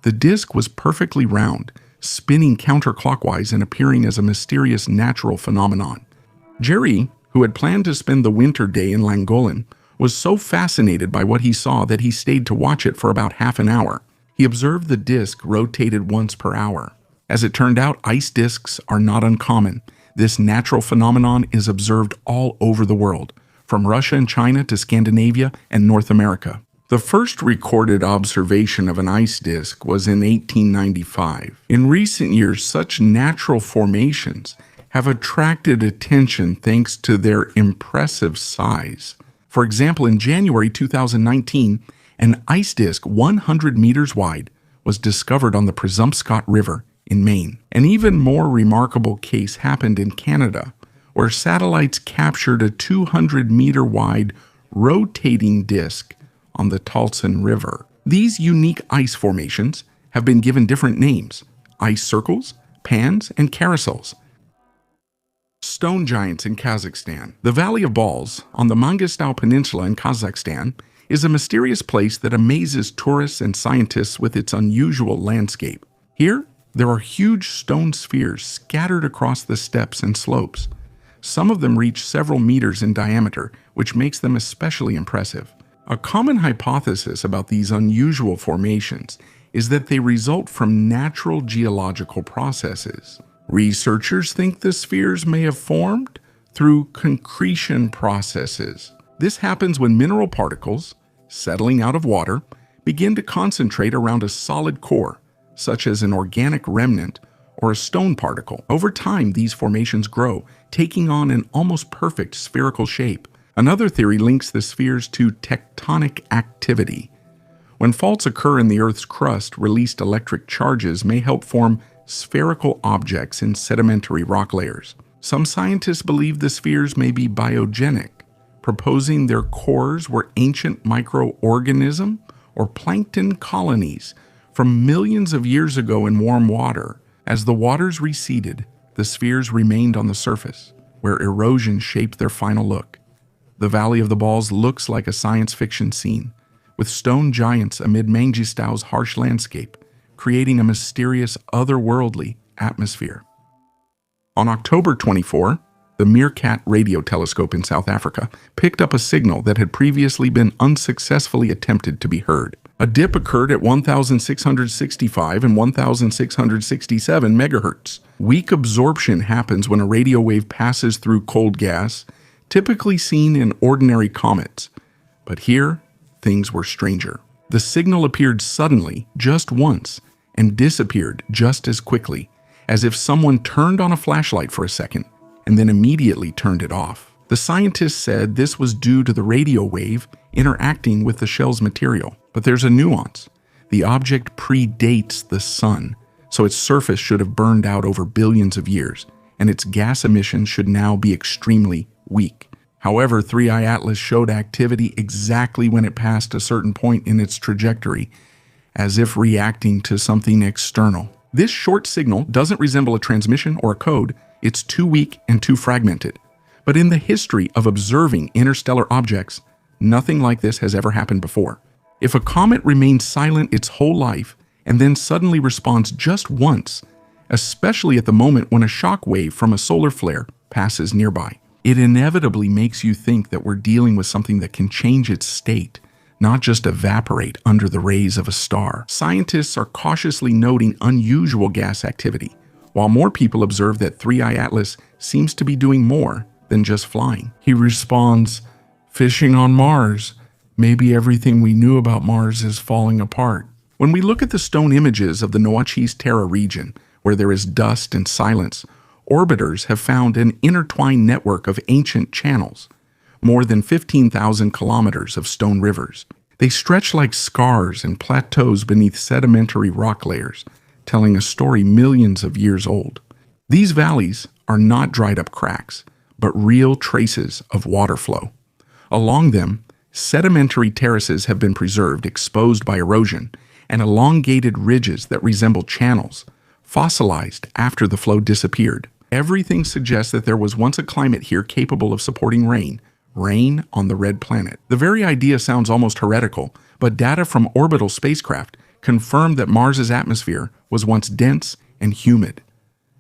The disc was perfectly round, spinning counterclockwise and appearing as a mysterious natural phenomenon. Jerry, who had planned to spend the winter day in Llangollen, was so fascinated by what he saw that he stayed to watch it for about half an hour. He observed the disc rotated once per hour. As it turned out, ice discs are not uncommon. This natural phenomenon is observed all over the world, from Russia and China to Scandinavia and North America. The first recorded observation of an ice disk was in 1895. In recent years, such natural formations have attracted attention thanks to their impressive size. For example, in January 2019, an ice disk 100 meters wide was discovered on the Presumpscot River in Maine. An even more remarkable case happened in Canada, where satellites captured a 200-meter wide rotating disk on the Tolson River. These unique ice formations have been given different names: ice circles, pans, and carousels. Stone giants in Kazakhstan. The Valley of Balls on the Mangistau Peninsula in Kazakhstan is a mysterious place that amazes tourists and scientists with its unusual landscape. Here, there are huge stone spheres scattered across the steppes and slopes. Some of them reach several meters in diameter, which makes them especially impressive. A common hypothesis about these unusual formations is that they result from natural geological processes. Researchers think the spheres may have formed through concretion processes. This happens when mineral particles, settling out of water, begin to concentrate around a solid core, such as an organic remnant or a stone particle. Over time, these formations grow, taking on an almost perfect spherical shape. Another theory links the spheres to tectonic activity. When faults occur in the Earth's crust, released electric charges may help form spherical objects in sedimentary rock layers. Some scientists believe the spheres may be biogenic, proposing their cores were ancient microorganism or plankton colonies from millions of years ago in warm water. As the waters receded, the spheres remained on the surface, where erosion shaped their final look. The Valley of the Balls looks like a science fiction scene, with stone giants amid Mangistau's harsh landscape, creating a mysterious, otherworldly atmosphere. On October 24, the Meerkat radio telescope in South Africa picked up a signal that had previously been unsuccessfully attempted to be heard. A dip occurred at 1,665 and 1,667 megahertz. Weak absorption happens when a radio wave passes through cold gas, typically seen in ordinary comets. But here, things were stranger. The signal appeared suddenly, just once, and disappeared just as quickly, as if someone turned on a flashlight for a second and then immediately turned it off. The scientists said this was due to the radio wave interacting with the shell's material. But there's a nuance. The object predates the sun, so its surface should have burned out over billions of years, and its gas emissions should now be extremely weak. However, 3i Atlas showed activity exactly when it passed a certain point in its trajectory, as if reacting to something external. This short signal doesn't resemble a transmission or a code. It's too weak and too fragmented. But in the history of observing interstellar objects, nothing like this has ever happened before. If a comet remains silent its whole life and then suddenly responds just once, especially at the moment when a shock wave from a solar flare passes nearby, it inevitably makes you think that we're dealing with something that can change its state, not just evaporate under the rays of a star. Scientists are cautiously noting unusual gas activity, while more people observe that 3i Atlas seems to be doing more than just flying. He responds, "Fishing on Mars. Maybe everything we knew about Mars is falling apart." When we look at the stone images of the Noachis Terra region, where there is dust and silence, orbiters have found an intertwined network of ancient channels, more than 15,000 kilometers of stone rivers. They stretch like scars and plateaus beneath sedimentary rock layers, telling a story millions of years old. These valleys are not dried up cracks, but real traces of water flow. Along them, sedimentary terraces have been preserved, exposed by erosion, and elongated ridges that resemble channels, fossilized after the flow disappeared. Everything suggests that there was once a climate here capable of supporting rain on the red planet. The very idea sounds almost heretical, but data from orbital spacecraft confirmed that Mars's atmosphere was once dense and humid.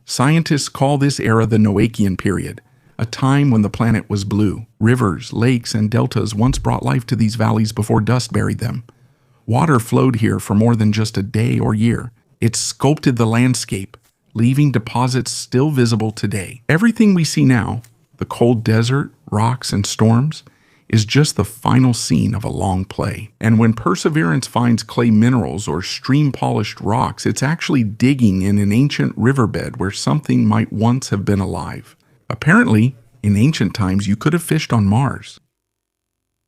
Scientists call this era the Noachian period, a time when the planet was blue. Rivers, lakes, and deltas once brought life to these valleys before dust buried them. Water flowed here for more than just a day or year. It sculpted the landscape, leaving deposits still visible today. Everything we see now, the cold desert, rocks, and storms, is just the final scene of a long play. And when Perseverance finds clay minerals or stream-polished rocks, it's actually digging in an ancient riverbed where something might once have been alive. Apparently, in ancient times, you could have fished on Mars.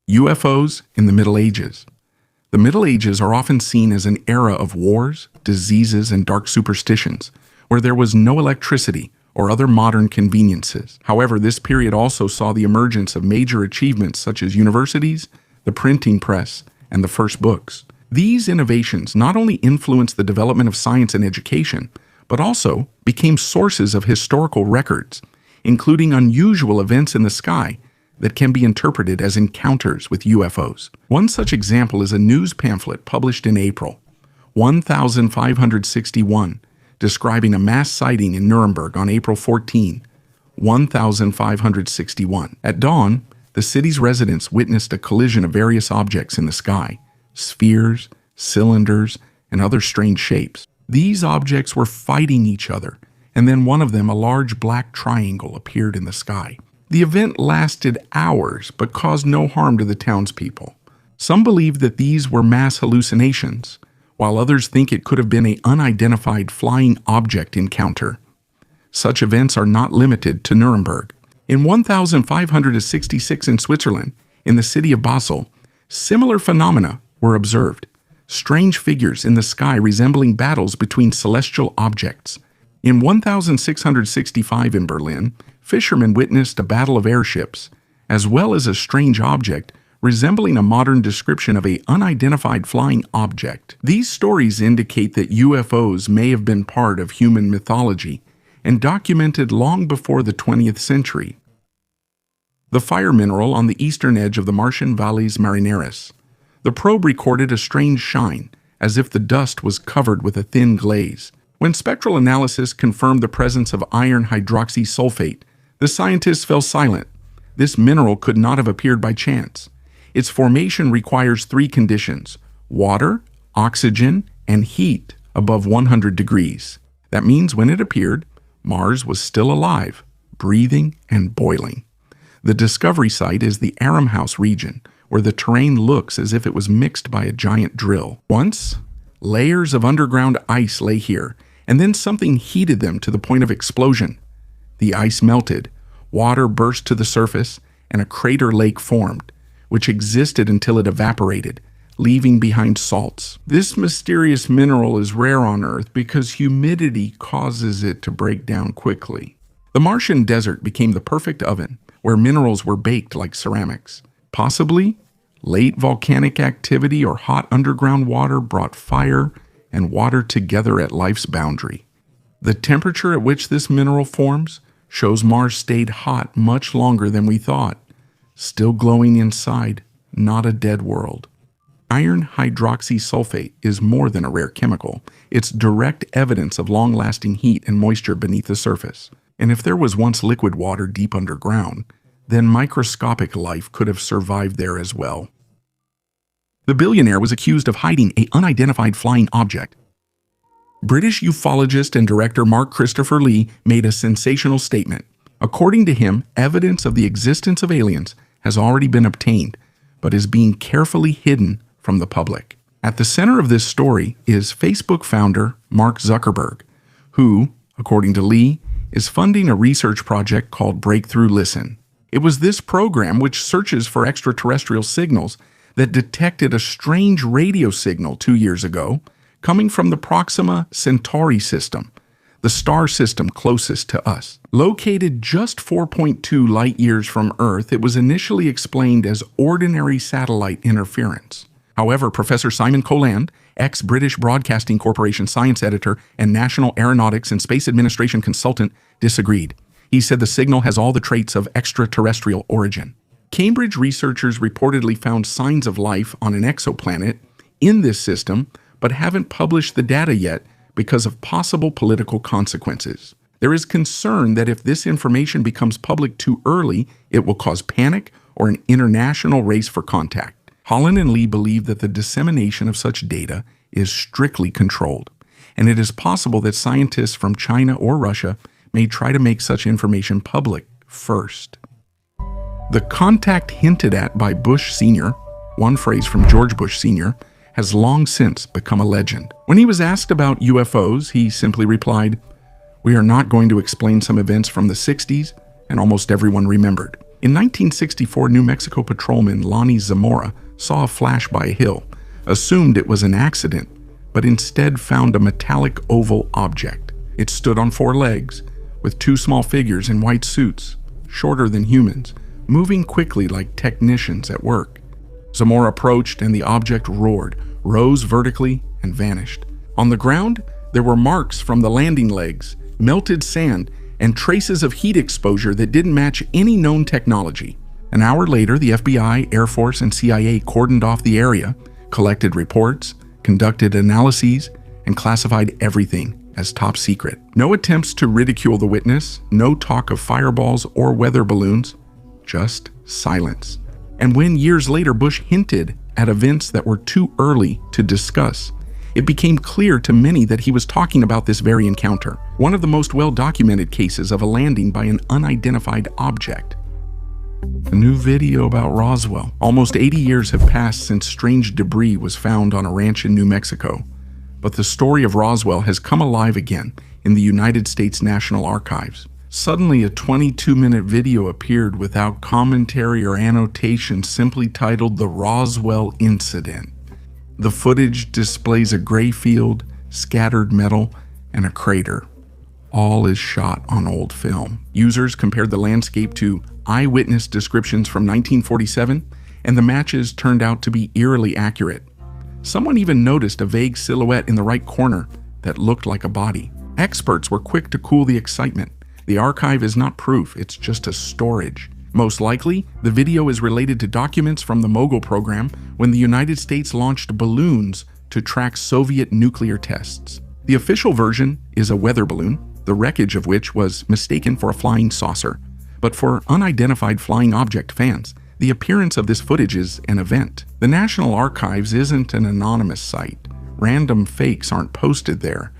UFOs in the Middle Ages. The Middle Ages are often seen as an era of wars, diseases, and dark superstitions, where there was no electricity or other modern conveniences. However, this period also saw the emergence of major achievements such as universities, the printing press, and the first books. These innovations not only influenced the development of science and education, but also became sources of historical records, including unusual events in the sky that can be interpreted as encounters with UFOs. One such example is a news pamphlet published in April 1561, describing a mass sighting in Nuremberg on April 14, 1561. At dawn, the city's residents witnessed a collision of various objects in the sky, spheres, cylinders, and other strange shapes. These objects were fighting each other, and then one of them, a large black triangle, appeared in the sky. The event lasted hours, but caused no harm to the townspeople. Some believe that these were mass hallucinations, while others think it could have been an unidentified flying object encounter. Such events are not limited to Nuremberg. In 1566 in Switzerland, in the city of Basel, similar phenomena were observed. Strange figures in the sky resembling battles between celestial objects. In 1665 in Berlin, fishermen witnessed a battle of airships, as well as a strange object resembling a modern description of an unidentified flying object. These stories indicate that UFOs may have been part of human mythology and documented long before the 20th century. The fire mineral on the eastern edge of the Martian Valles Marineris. The probe recorded a strange shine, as if the dust was covered with a thin glaze. When spectral analysis confirmed the presence of iron hydroxysulfate, the scientists fell silent. This mineral could not have appeared by chance. Its formation requires three conditions: water, oxygen, and heat above 100 degrees. That means when it appeared, Mars was still alive, breathing, and boiling. The discovery site is the Aram House region, where the terrain looks as if it was mixed by a giant drill. Once, layers of underground ice lay here, and then something heated them to the point of explosion. The ice melted, water burst to the surface, and a crater lake formed, which existed until it evaporated, leaving behind salts. This mysterious mineral is rare on Earth because humidity causes it to break down quickly. The Martian desert became the perfect oven, where minerals were baked like ceramics. Possibly, late volcanic activity or hot underground water brought fire and water together at life's boundary. The temperature at which this mineral forms shows Mars stayed hot much longer than we thought, still glowing inside, not a dead world. Iron hydroxysulfate is more than a rare chemical. It's direct evidence of long-lasting heat and moisture beneath the surface. And if there was once liquid water deep underground, then microscopic life could have survived there as well. The billionaire was accused of hiding an unidentified flying object. British ufologist and director Mark Christopher Lee made a sensational statement. According to him, evidence of the existence of aliens has already been obtained, but is being carefully hidden from the public. At the center of this story is Facebook founder Mark Zuckerberg, who, according to Lee, is funding a research project called Breakthrough Listen. It was this program, which searches for extraterrestrial signals, that detected a strange radio signal 2 years ago, coming from the Proxima Centauri system, the star system closest to us. Located just 4.2 light-years from Earth, it was initially explained as ordinary satellite interference. However, Professor Simon Colland, ex-British Broadcasting Corporation science editor and National Aeronautics and Space Administration consultant, disagreed. He said the signal has all the traits of extraterrestrial origin. Cambridge researchers reportedly found signs of life on an exoplanet in this system, but haven't published the data yet because of possible political consequences. There is concern that if this information becomes public too early, it will cause panic or an international race for contact. Holland and Lee believe that the dissemination of such data is strictly controlled, and it is possible that scientists from China or Russia may try to make such information public first. The contact hinted at by Bush Sr., one phrase from George Bush Sr., has long since become a legend. When he was asked about UFOs, he simply replied, "We are not going to explain some events from the 60s, and almost everyone remembered." In 1964, New Mexico patrolman Lonnie Zamora saw a flash by a hill, assumed it was an accident, but instead found a metallic oval object. It stood on 4 legs, with 2 small figures in white suits, shorter than humans, moving quickly like technicians at work. Zamora approached and the object roared, rose vertically, and vanished. On the ground, there were marks from the landing legs, melted sand, and traces of heat exposure that didn't match any known technology. An hour later, the FBI, Air Force, and CIA cordoned off the area, collected reports, conducted analyses, and classified everything as top secret. No attempts to ridicule the witness, no talk of fireballs or weather balloons, just silence. And when years later Bush hinted at events that were too early to discuss, it became clear to many that he was talking about this very encounter, one of the most well-documented cases of a landing by an unidentified object. A new video about Roswell. Almost 80 years have passed since strange debris was found on a ranch in New Mexico, but the story of Roswell has come alive again in the United States National Archives. Suddenly, a 22-minute video appeared without commentary or annotation, simply titled "The Roswell Incident." The footage displays a gray field, scattered metal, and a crater. All is shot on old film. Users compared the landscape to eyewitness descriptions from 1947, and the matches turned out to be eerily accurate. Someone even noticed a vague silhouette in the right corner that looked like a body. Experts were quick to cool the excitement. The archive is not proof, it's just a storage. Most likely, the video is related to documents from the Mogul program when the United States launched balloons to track Soviet nuclear tests. The official version is a weather balloon, the wreckage of which was mistaken for a flying saucer. But for unidentified flying object fans, the appearance of this footage is an event. The National Archives isn't an anonymous site. Random fakes aren't posted there.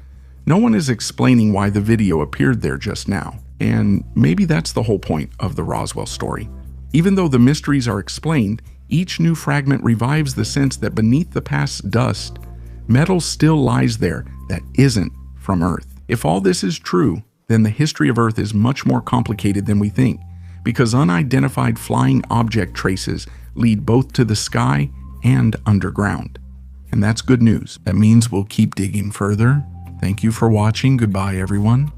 No one is explaining why the video appeared there just now, and maybe that's the whole point of the Roswell story. Even though the mysteries are explained, each new fragment revives the sense that beneath the past's dust, metal still lies there that isn't from Earth. If all this is true, then the history of Earth is much more complicated than we think, because unidentified flying object traces lead both to the sky and underground. And that's good news. That means we'll keep digging further. Thank you for watching. Goodbye, everyone.